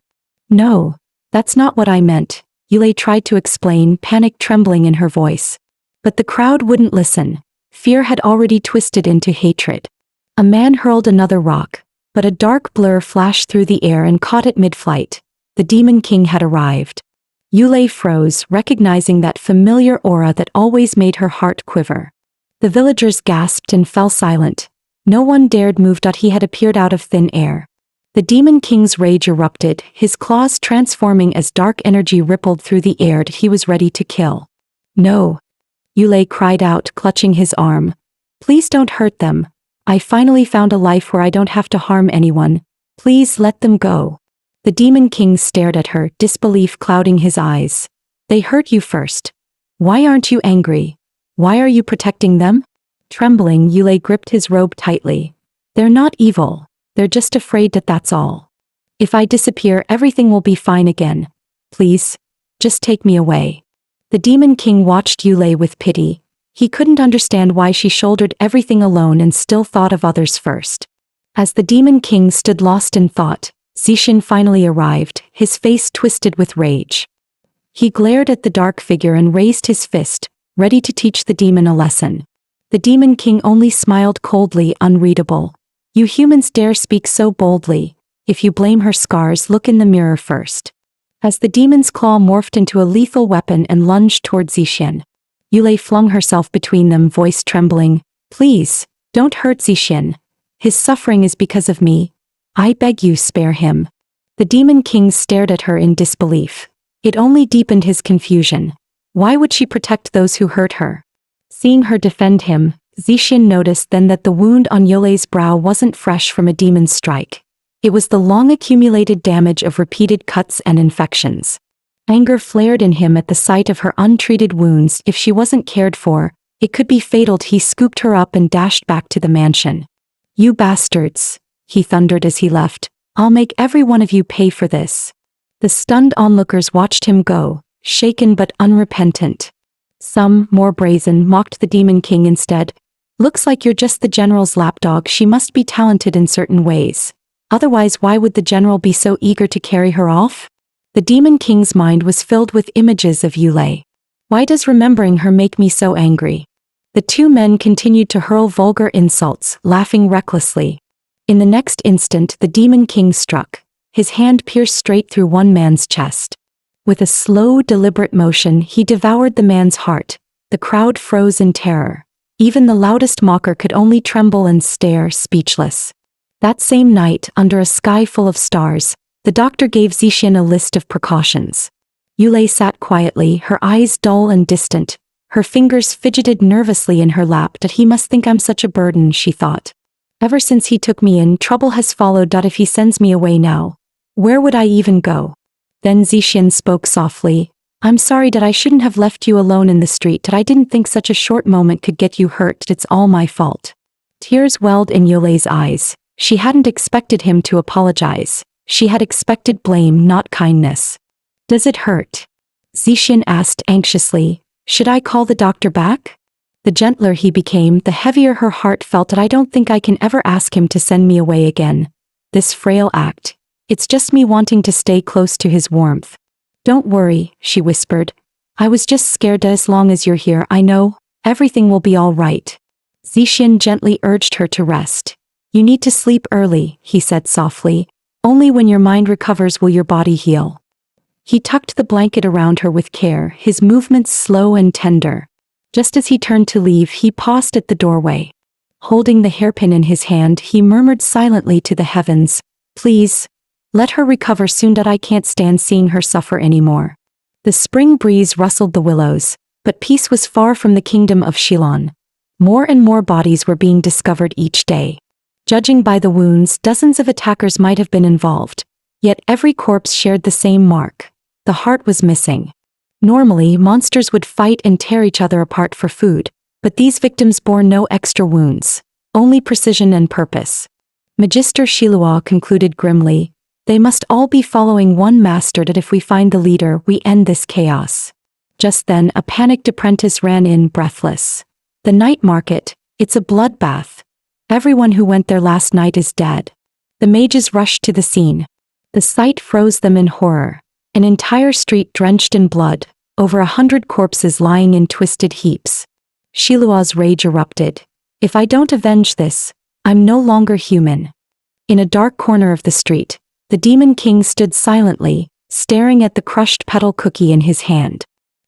No, that's not what I meant, Yulei tried to explain, panic trembling in her voice. But the crowd wouldn't listen. Fear had already twisted into hatred. A man hurled another rock. But a dark blur flashed through the air and caught it mid-flight. The Demon King had arrived. Yulei froze, recognizing that familiar aura that always made her heart quiver. The villagers gasped and fell silent. No one dared move. He had appeared out of thin air. The Demon King's rage erupted, his claws transforming as dark energy rippled through the air. He was ready to kill. No! Yulei cried out, clutching his arm. Please don't hurt them. I finally found a life where I don't have to harm anyone. Please let them go. The Demon King stared at her, disbelief clouding his eyes. They hurt you first. Why aren't you angry? Why are you protecting them? Trembling, Yulei gripped his robe tightly. They're not evil. They're just afraid that's all. If I disappear, everything will be fine again. Please, just take me away. The Demon King watched Yulei with pity. He couldn't understand why she shouldered everything alone and still thought of others first. As the Demon King stood lost in thought, Zixin finally arrived, his face twisted with rage. He glared at the dark figure and raised his fist, ready to teach the demon a lesson. The Demon King only smiled coldly, unreadable. You humans dare speak so boldly. If you blame her scars, look in the mirror first. As the demon's claw morphed into a lethal weapon and lunged toward Zixin, Yulei flung herself between them, voice trembling. Please, don't hurt Zixin. His suffering is because of me. I beg you, spare him. The Demon King stared at her in disbelief. It only deepened his confusion. Why would she protect those who hurt her? Seeing her defend him, Zixin noticed then that the wound on Yulei's brow wasn't fresh from a demon's strike. It was the long-accumulated damage of repeated cuts and infections. Anger flared in him at the sight of her untreated wounds. If she wasn't cared for, it could be fatal. He scooped her up and dashed back to the mansion. You bastards, he thundered as he left. I'll make every one of you pay for this. The stunned onlookers watched him go, shaken but unrepentant. Some, more brazen, mocked the Demon King instead. Looks like you're just the general's lapdog. She must be talented in certain ways. Otherwise, why would the general be so eager to carry her off? The Demon King's mind was filled with images of Yulei. Why does remembering her make me so angry? The two men continued to hurl vulgar insults, laughing recklessly. In the next instant, the Demon King struck. His hand pierced straight through one man's chest. With a slow, deliberate motion, he devoured the man's heart. The crowd froze in terror. Even the loudest mocker could only tremble and stare, speechless. That same night, under a sky full of stars, the doctor gave Zixin a list of precautions. Yulei sat quietly, her eyes dull and distant. Her fingers fidgeted nervously in her lap. That he must think I'm such a burden, she thought. Ever since he took me in, trouble has followed. If he sends me away now, where would I even go? Then Zixin spoke softly. I'm sorry that I shouldn't have left you alone in the street. That I didn't think such a short moment could get you hurt. It's all my fault. Tears welled in Yulei's eyes. She hadn't expected him to apologize. She had expected blame, not kindness. Does it hurt? Zixin asked anxiously. Should I call the doctor back? The gentler he became, the heavier her heart felt. That I don't think I can ever ask him to send me away again. This frail act. It's just me wanting to stay close to his warmth. Don't worry, she whispered. I was just scared. As long as you're here, I know, everything will be all right. Zixin gently urged her to rest. You need to sleep early, he said softly. Only when your mind recovers will your body heal. He tucked the blanket around her with care, his movements slow and tender. Just as he turned to leave, he paused at the doorway. Holding the hairpin in his hand, he murmured silently to the heavens, Please, let her recover soon. I can't stand seeing her suffer anymore. The spring breeze rustled the willows, but peace was far from the kingdom of Shilon. More and more bodies were being discovered each day. Judging by the wounds, dozens of attackers might have been involved. Yet every corpse shared the same mark. The heart was missing. Normally, monsters would fight and tear each other apart for food, but these victims bore no extra wounds, only precision and purpose. Magister Shilua concluded grimly, they must all be following one master. That if we find the leader, we end this chaos. Just then, a panicked apprentice ran in, breathless. The night market, it's a bloodbath. Everyone who went there last night is dead. The mages rushed to the scene. The sight froze them in horror. An entire street drenched in blood, over 100 corpses lying in twisted heaps. Shilua's rage erupted. If I don't avenge this, I'm no longer human. In a dark corner of the street, the Demon King stood silently, staring at the crushed petal cookie in his hand.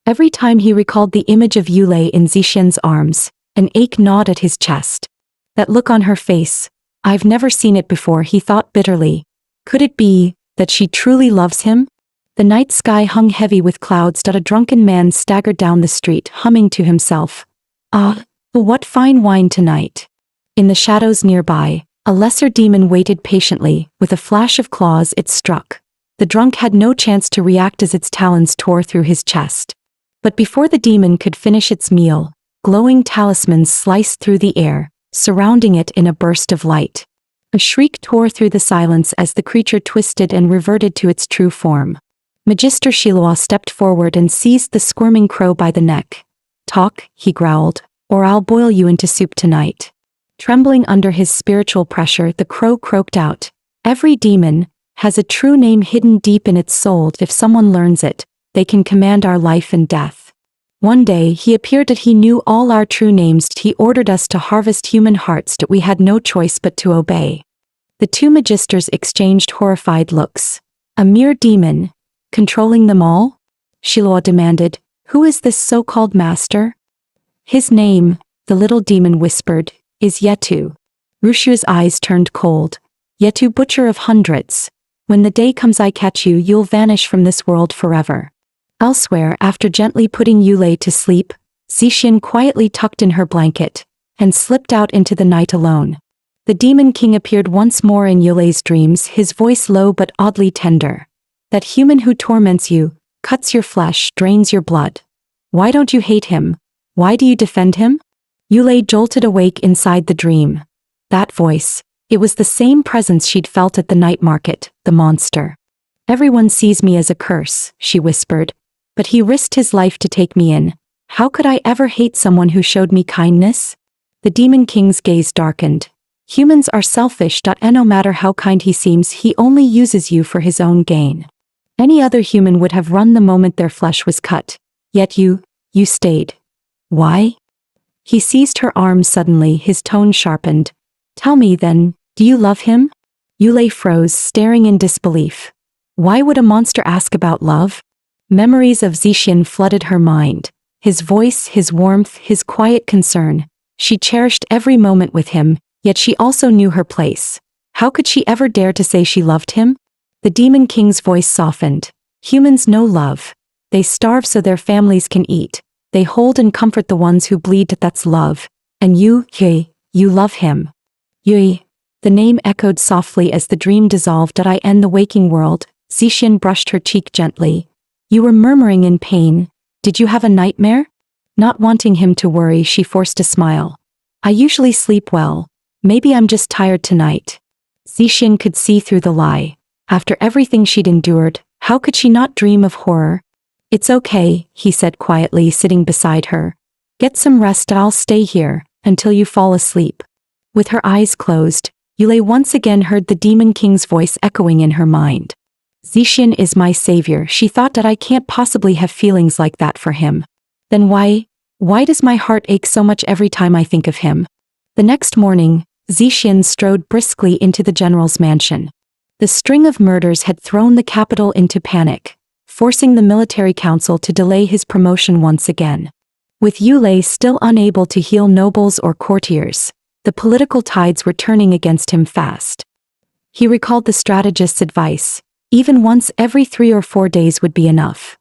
Every time he recalled the image of Yulei in Zixian's arms, an ache gnawed at his chest. That look on her face, I've never seen it before, he thought bitterly. Could it be that she truly loves him? The night sky hung heavy with clouds. A drunken man staggered down the street, humming to himself. Ah, what fine wine tonight. In the shadows nearby, a lesser demon waited patiently. With a flash of claws it struck. The drunk had no chance to react as its talons tore through his chest. But before the demon could finish its meal, glowing talismans sliced through the air, surrounding it in a burst of light. A shriek tore through the silence as the creature twisted and reverted to its true form. Magister Shiluo stepped forward and seized the squirming crow by the neck. Talk, he growled, or I'll boil you into soup tonight. Trembling under his spiritual pressure, the crow croaked out. Every demon has a true name hidden deep in its soul. If someone learns it, they can command our life and death. One day he appeared that he knew all our true names. He ordered us to harvest human hearts that we had no choice but to obey. The two magisters exchanged horrified looks. A mere demon, controlling them all? Shiluo demanded. Who is this so-called master? His name, the little demon whispered, is Yetu. Rushu's eyes turned cold. Yetu, butcher of hundreds. When the day comes I catch you, you'll vanish from this world forever. Elsewhere, after gently putting Yulei to sleep, Zixian quietly tucked in her blanket and slipped out into the night alone. The Demon King appeared once more in Yulei's dreams, his voice low but oddly tender. That human who torments you, cuts your flesh, drains your blood. Why don't you hate him? Why do you defend him? Yulei jolted awake inside the dream. That voice, it was the same presence she'd felt at the night market, the monster. Everyone sees me as a curse, she whispered. But he risked his life to take me in. How could I ever hate someone who showed me kindness? The Demon King's gaze darkened. Humans are selfish. And no matter how kind he seems, he only uses you for his own gain. Any other human would have run the moment their flesh was cut. Yet you stayed. Why? He seized her arm suddenly, his tone sharpened. Tell me then, do you love him? Yulei froze, staring in disbelief. Why would a monster ask about love? Memories of Zixian flooded her mind. His voice, his warmth, his quiet concern. She cherished every moment with him, yet she also knew her place. How could she ever dare to say she loved him? The Demon King's voice softened. Humans know love. They starve so their families can eat. They hold and comfort the ones who bleed. That's love. And you love him. Yui. The name echoed softly as the dream dissolved. Did I end the waking world? Zixian brushed her cheek gently. You were murmuring in pain. Did you have a nightmare? Not wanting him to worry, she forced a smile. I usually sleep well. Maybe I'm just tired tonight. Zixian could see through the lie. After everything she'd endured, how could she not dream of horror? It's okay, he said quietly, sitting beside her. Get some rest. I'll stay here until you fall asleep. With her eyes closed, Yulei once again heard the Demon King's voice echoing in her mind. Zixian is my savior. She thought that I can't possibly have feelings like that for him. Then why does my heart ache so much every time I think of him? The next morning, Zixian strode briskly into the general's mansion. The string of murders had thrown the capital into panic, forcing the military council to delay his promotion once again. With Yulei still unable to heal nobles or courtiers, the political tides were turning against him fast. He recalled the strategist's advice. Even once every 3 or 4 days would be enough.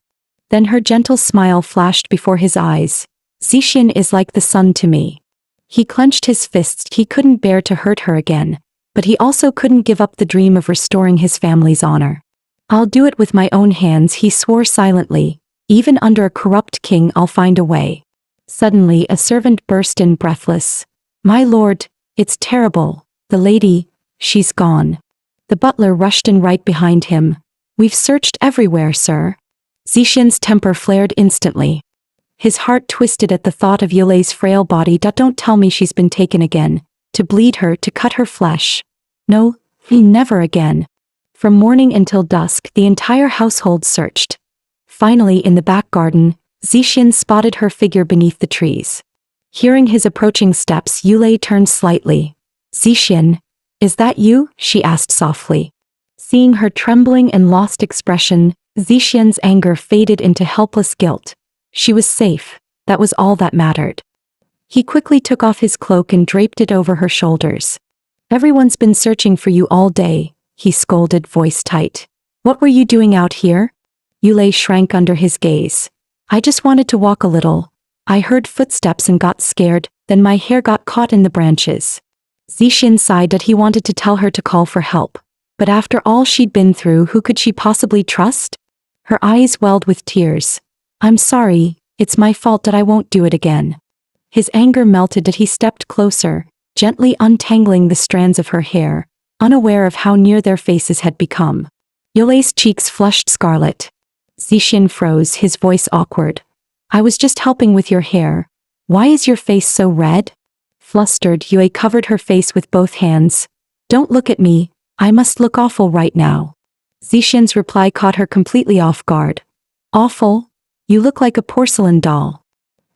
Then her gentle smile flashed before his eyes. Zixian is like the sun to me. He clenched his fists. He couldn't bear to hurt her again, but he also couldn't give up the dream of restoring his family's honor. I'll do it with my own hands, he swore silently. Even under a corrupt king, I'll find a way. Suddenly a servant burst in, breathless. My lord, it's terrible. The lady, she's gone. The butler rushed in right behind him. We've searched everywhere, sir. Zixian's temper flared instantly. His heart twisted at the thought of Yulei's frail body. Don't tell me she's been taken again, to bleed her, to cut her flesh. No, never again. From morning until dusk, the entire household searched. Finally, in the back garden, Zixian spotted her figure beneath the trees. Hearing his approaching steps, Yulei turned slightly. Zixian, Is that you? She asked softly. Seeing her trembling and lost expression, Zixian's anger faded into helpless guilt. She was safe. That was all that mattered. He quickly took off his cloak and draped it over her shoulders. Everyone's been searching for you all day, he scolded, voice tight. What were you doing out here? Yulei shrank under his gaze. I just wanted to walk a little. I heard footsteps and got scared, then my hair got caught in the branches. Zixian sighed that he wanted to tell her to call for help. But after all she'd been through, who could she possibly trust? Her eyes welled with tears. I'm sorry, it's my fault that I won't do it again. His anger melted as he stepped closer, gently untangling the strands of her hair, unaware of how near their faces had become. Yulei's cheeks flushed scarlet. Zixian froze, his voice awkward. I was just helping with your hair. Why is your face so red? Flustered, Yulei covered her face with both hands. Don't look at me, I must look awful right now. Zixian's reply caught her completely off guard. Awful? You look like a porcelain doll.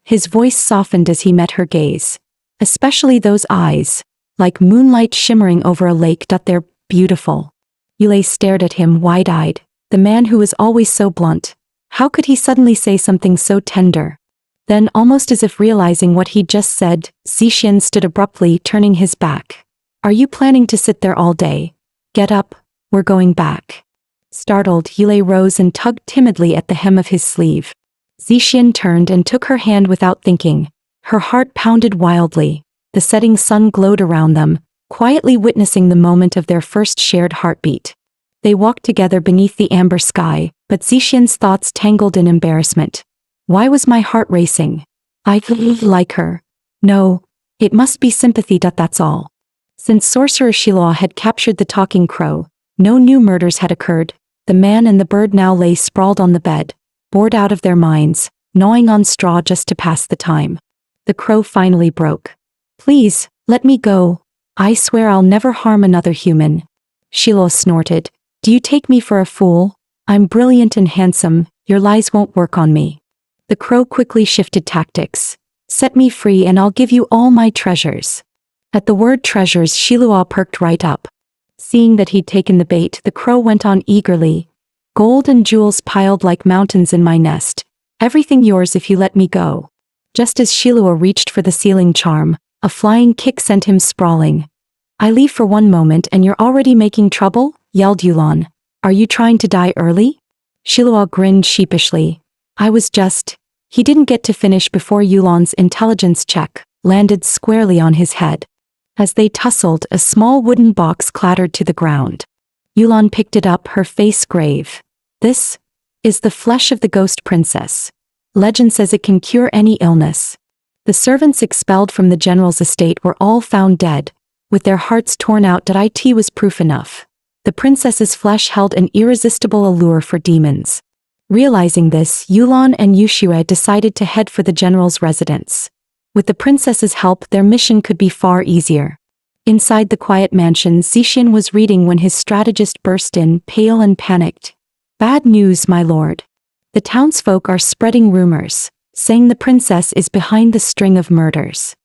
His voice softened as he met her gaze. Especially those eyes, like moonlight shimmering over a lake. They're beautiful. Yulei stared at him wide-eyed. The man who was always so blunt. How could he suddenly say something so tender? Then, almost as if realizing what he'd just said, Zixian stood abruptly, turning his back. Are you planning to sit there all day? Get up, we're going back. Startled, Yulei rose and tugged timidly at the hem of his sleeve. Zixian turned and took her hand without thinking. Her heart pounded wildly. The setting sun glowed around them, quietly witnessing the moment of their first shared heartbeat. They walked together beneath the amber sky, but Zixian's thoughts tangled in embarrassment. Why was my heart racing? I like her. No, it must be sympathy. That's all. Since Sorcerer Shiloh had captured the talking crow, no new murders had occurred. The man and the bird now lay sprawled on the bed, bored out of their minds, gnawing on straw just to pass the time. The crow finally broke. Please, let me go. I swear I'll never harm another human. Shiloh snorted. Do you take me for a fool? I'm brilliant and handsome, your lies won't work on me. The crow quickly shifted tactics. Set me free and I'll give you all my treasures. At the word treasures, Shiloh perked right up. Seeing that he'd taken the bait, the crow went on eagerly. Gold and jewels piled like mountains in my nest. Everything yours if you let me go. Just as Shiloh reached for the sealing charm, a flying kick sent him sprawling. I leave for one moment and you're already making trouble? Yelled Yulon. Are you trying to die early? Shiloh grinned sheepishly. I was just... He didn't get to finish before Yulon's intelligence check landed squarely on his head. As they tussled, a small wooden box clattered to the ground. Yulon picked it up, her face grave. This is the flesh of the ghost princess. Legend says it can cure any illness. The servants expelled from the general's estate were all found dead, with their hearts torn out. It was proof enough. The princess's flesh held an irresistible allure for demons. Realizing this, Yulon and Yushue decided to head for the general's residence. With the princess's help, their mission could be far easier. Inside the quiet mansion, Zixian was reading when his strategist burst in, pale and panicked. Bad news, my lord. The townsfolk are spreading rumors, saying the princess is behind the string of murders.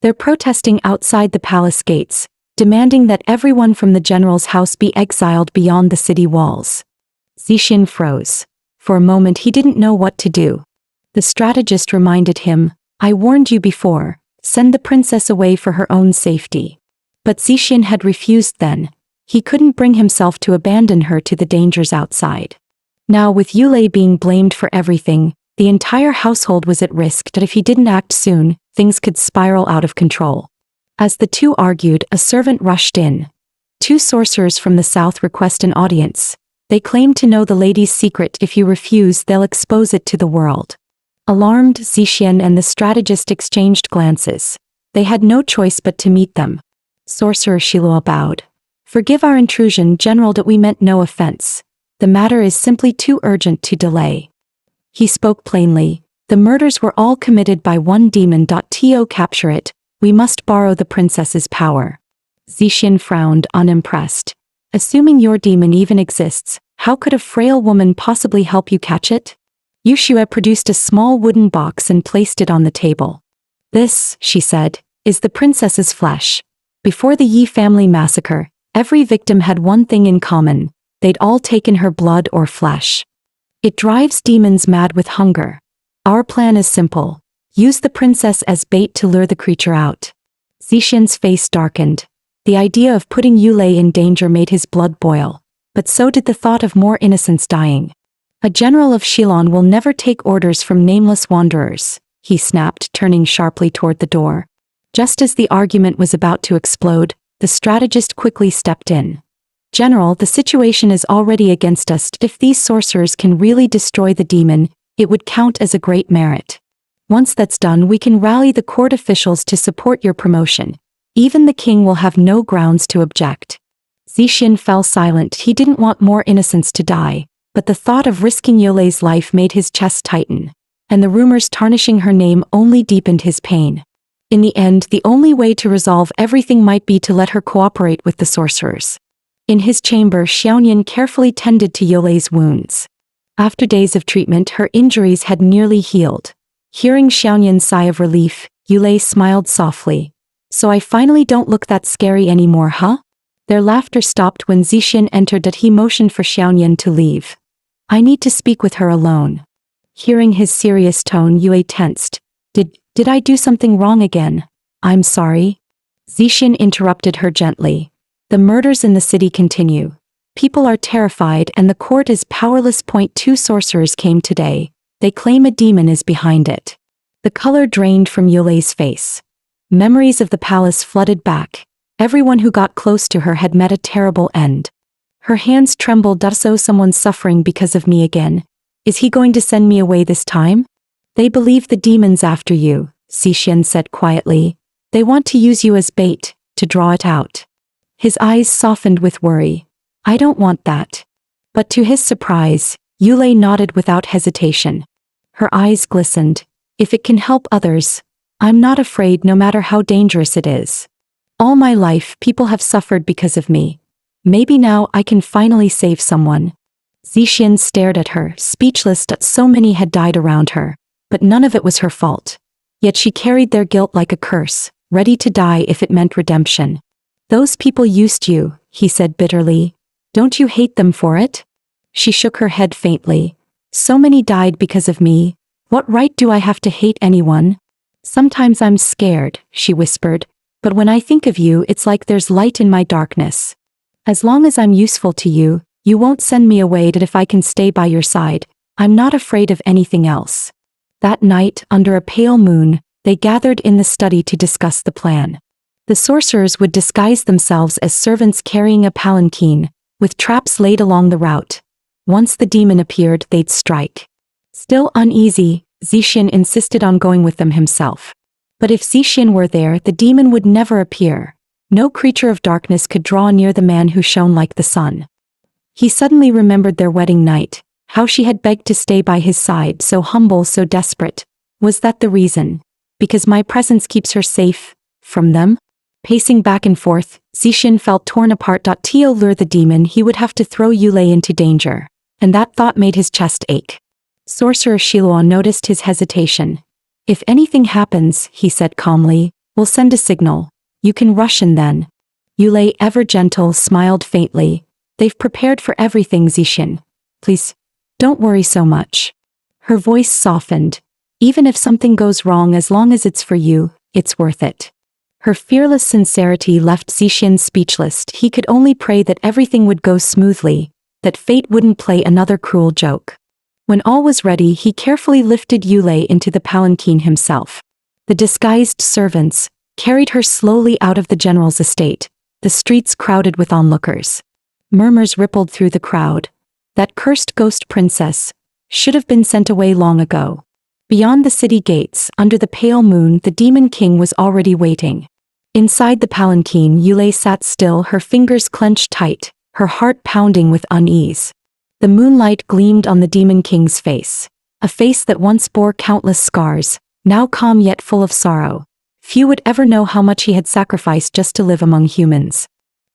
They're protesting outside the palace gates, demanding that everyone from the general's house be exiled beyond the city walls. Zixian froze. For a moment he didn't know what to do. The strategist reminded him, I warned you before, send the princess away for her own safety. But Zixian had refused then. He couldn't bring himself to abandon her to the dangers outside. Now with Yulei being blamed for everything, the entire household was at risk that if he didn't act soon, things could spiral out of control. As the two argued, a servant rushed in. 2 sorcerers from the south request an audience. They claim to know the lady's secret. If you refuse, they'll expose it to the world. Alarmed, Zixian and the strategist exchanged glances. They had no choice but to meet them. Sorcerer Shiloh bowed. Forgive our intrusion, General, that we meant no offense. The matter is simply too urgent to delay. He spoke plainly. The murders were all committed by one demon. To capture it, we must borrow the princess's power. Zixian frowned, unimpressed. Assuming your demon even exists, how could a frail woman possibly help you catch it? Yushue produced a small wooden box and placed it on the table. This, she said, is the princess's flesh. Before the Yi family massacre, every victim had one thing in common: they'd all taken her blood or flesh. It drives demons mad with hunger. Our plan is simple. Use the princess as bait to lure the creature out. Zixin's face darkened. The idea of putting Yulei in danger made his blood boil, but so did the thought of more innocents dying. A general of Shilon will never take orders from nameless wanderers, he snapped, turning sharply toward the door. Just as the argument was about to explode, the strategist quickly stepped in. General, the situation is already against us. If these sorcerers can really destroy the demon, it would count as a great merit. Once that's done, we can rally the court officials to support your promotion. Even the king will have no grounds to object. Zixin fell silent. He didn't want more innocents to die, but the thought of risking Yulei's life made his chest tighten, and the rumors tarnishing her name only deepened his pain. In the end, the only way to resolve everything might be to let her cooperate with the sorcerers. In his chamber, Xiaoyan carefully tended to Yulei's wounds. After days of treatment, her injuries had nearly healed. Hearing Xiaoyan's sigh of relief, Yulei smiled softly. So I finally don't look that scary anymore, huh? Their laughter stopped when Zixin entered, but he motioned for Xiaoyan to leave. I need to speak with her alone. Hearing his serious tone, Yulei tensed. Did I do something wrong again? I'm sorry. Zixin interrupted her gently. The murders in the city continue. People are terrified and the court is powerless. Two sorcerers came today. They claim a demon is behind it. The color drained from Yulei's face. Memories of the palace flooded back. Everyone who got close to her had met a terrible end. Her hands trembled. So someone's suffering because of me again. Is he going to send me away this time? They believe the demon's after you, Zixin said quietly. They want to use you as bait, to draw it out. His eyes softened with worry. I don't want that. But to his surprise, Yulei nodded without hesitation. Her eyes glistened. If it can help others, I'm not afraid, no matter how dangerous it is. All my life, people have suffered because of me. Maybe now I can finally save someone. Zixin stared at her, speechless. So many had died around her, but none of it was her fault. Yet she carried their guilt like a curse, ready to die if it meant redemption. Those people used you, he said bitterly. Don't you hate them for it? She shook her head faintly. So many died because of me. What right do I have to hate anyone? Sometimes I'm scared, she whispered, but when I think of you, it's like there's light in my darkness. As long as I'm useful to you, you won't send me away. That if I can stay by your side, I'm not afraid of anything else. That night, under a pale moon, they gathered in the study to discuss the plan. The sorcerers would disguise themselves as servants carrying a palanquin, with traps laid along the route. Once the demon appeared, they'd strike. Still uneasy, Zixin insisted on going with them himself. But if Zixin were there, the demon would never appear. No creature of darkness could draw near the man who shone like the sun. He suddenly remembered their wedding night, how she had begged to stay by his side, so humble, so desperate. Was that the reason? Because my presence keeps her safe from them? Pacing back and forth, Zixin felt torn apart. To lure the demon, he would have to throw Yulei into danger, and that thought made his chest ache. Sorcerer Shiluan noticed his hesitation. If anything happens, he said calmly, we'll send a signal. You can rush in then. Yulei, ever gentle, smiled faintly. They've prepared for everything, Zixin. Please, don't worry so much. Her voice softened. Even if something goes wrong, as long as it's for you, it's worth it. Her fearless sincerity left Zixin speechless. He could only pray that everything would go smoothly, that fate wouldn't play another cruel joke. When all was ready, he carefully lifted Yulei into the palanquin himself. The disguised servants carried her slowly out of the general's estate, the streets crowded with onlookers. Murmurs rippled through the crowd. That cursed ghost princess should have been sent away long ago. Beyond the city gates, under the pale moon, the demon king was already waiting. Inside the palanquin, Yulei sat still, her fingers clenched tight, her heart pounding with unease. The moonlight gleamed on the demon king's face, a face that once bore countless scars, now calm yet full of sorrow. Few would ever know how much he had sacrificed just to live among humans.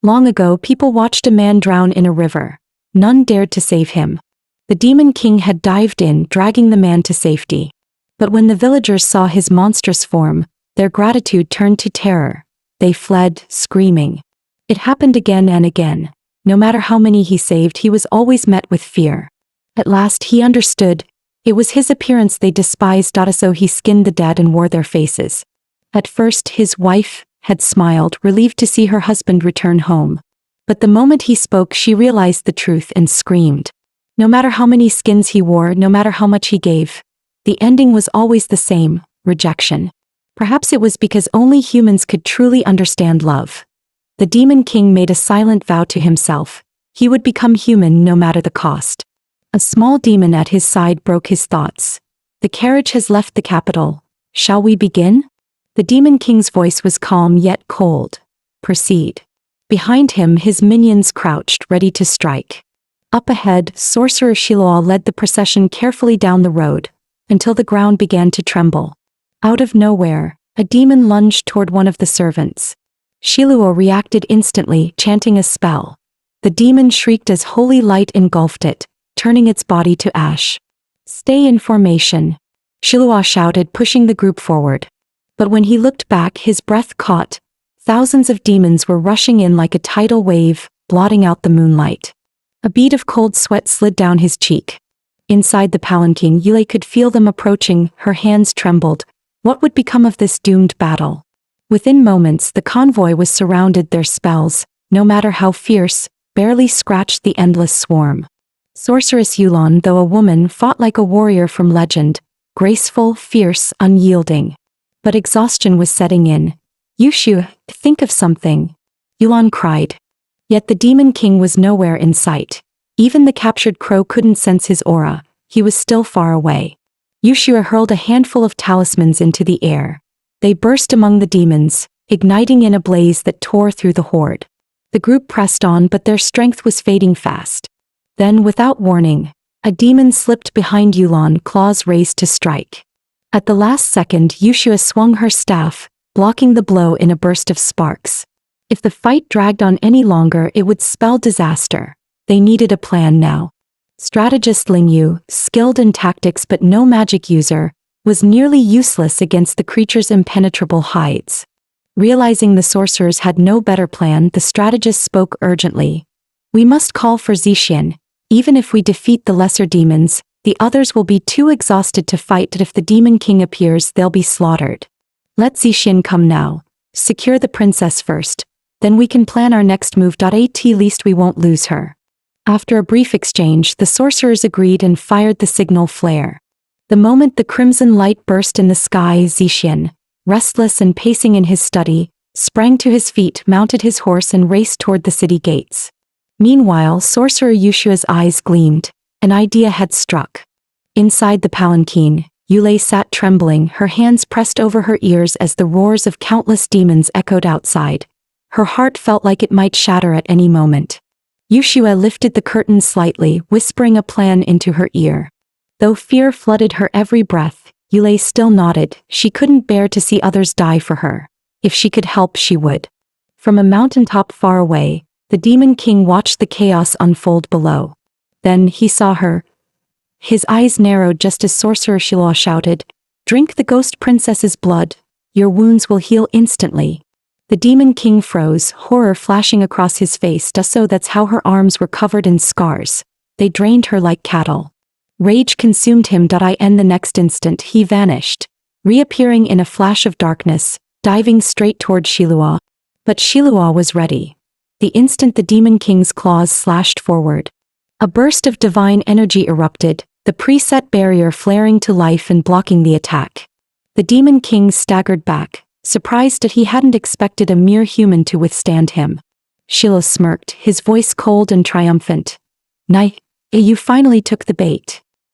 Long ago, people watched a man drown in a river. None dared to save him. The demon king had dived in, dragging the man to safety. But when the villagers saw his monstrous form, their gratitude turned to terror. They fled, screaming. It happened again and again. No matter how many he saved, he was always met with fear. At last he understood. It was his appearance they despised, so he skinned the dead and wore their faces. At first his wife had smiled, relieved to see her husband return home. But the moment he spoke, she realized the truth and screamed. No matter how many skins he wore, no matter how much he gave, the ending was always the same: rejection. Perhaps it was because only humans could truly understand love. The Demon King made a silent vow to himself. He would become human no matter the cost. A small demon at his side broke his thoughts. The carriage has left the capital. Shall we begin? The Demon King's voice was calm yet cold. Proceed. Behind him, his minions crouched, ready to strike. Up ahead, Sorcerer Shiloh led the procession carefully down the road, until the ground began to tremble. Out of nowhere, a demon lunged toward one of the servants. Shiluo reacted instantly, chanting a spell. The demon shrieked as holy light engulfed it, turning its body to ash. "Stay in formation," Shiluo shouted, pushing the group forward. But when he looked back, his breath caught. Thousands of demons were rushing in like a tidal wave, blotting out the moonlight. A bead of cold sweat slid down his cheek. Inside the palanquin, Yulei could feel them approaching. Her hands trembled. What would become of this doomed battle? Within moments, the convoy was surrounded. Their spells, no matter how fierce, barely scratched the endless swarm. Sorceress Yulon, though a woman, fought like a warrior from legend, graceful, fierce, unyielding. But exhaustion was setting in. "Yushu, think of something," Yulon cried. Yet the Demon King was nowhere in sight. Even the captured crow couldn't sense his aura. He was still far away. Yushu hurled a handful of talismans into the air. They burst among the demons, igniting in a blaze that tore through the horde. The group pressed on, but their strength was fading fast. Then, without warning, a demon slipped behind Yulon, claws raised to strike. At the last second, Yushua swung her staff, blocking the blow in a burst of sparks. If the fight dragged on any longer, it would spell disaster. They needed a plan now. Strategist Ling Yu, skilled in tactics but no magic user, was nearly useless against the creature's impenetrable hides. Realizing the sorcerers had no better plan, the strategist spoke urgently. "We must call for Zixin. Even if we defeat the lesser demons, the others will be too exhausted to fight. If the Demon King appears, they'll be slaughtered. Let Zixin come now. Secure the princess first. Then we can plan our next move. At least we won't lose her." After a brief exchange, the sorcerers agreed and fired the signal flare. The moment the crimson light burst in the sky, Zixin, restless and pacing in his study, sprang to his feet, mounted his horse and raced toward the city gates. Meanwhile, Sorcerer Yushua's eyes gleamed. An idea had struck. Inside the palanquin, Yulei sat trembling, her hands pressed over her ears as the roars of countless demons echoed outside. Her heart felt like it might shatter at any moment. Yushua lifted the curtain slightly, whispering a plan into her ear. Though fear flooded her every breath, Yulei still nodded. She couldn't bear to see others die for her. If she could help, she would. From a mountaintop far away, the Demon King watched the chaos unfold below. Then he saw her. His eyes narrowed just as Sorcerer Shiloh shouted, "Drink the ghost princess's blood. Your wounds will heal instantly." The Demon King froze, horror flashing across his face. That's how her arms were covered in scars. They drained her like cattle. Rage consumed him. The next instant he vanished, reappearing in a flash of darkness, diving straight toward Shiluo. But Shiluo was ready. The instant the Demon King's claws slashed forward, a burst of divine energy erupted, the preset barrier flaring to life and blocking the attack. The Demon King staggered back, surprised that he hadn't expected a mere human to withstand him. Shiloh smirked, his voice cold and triumphant. "You finally took the bait."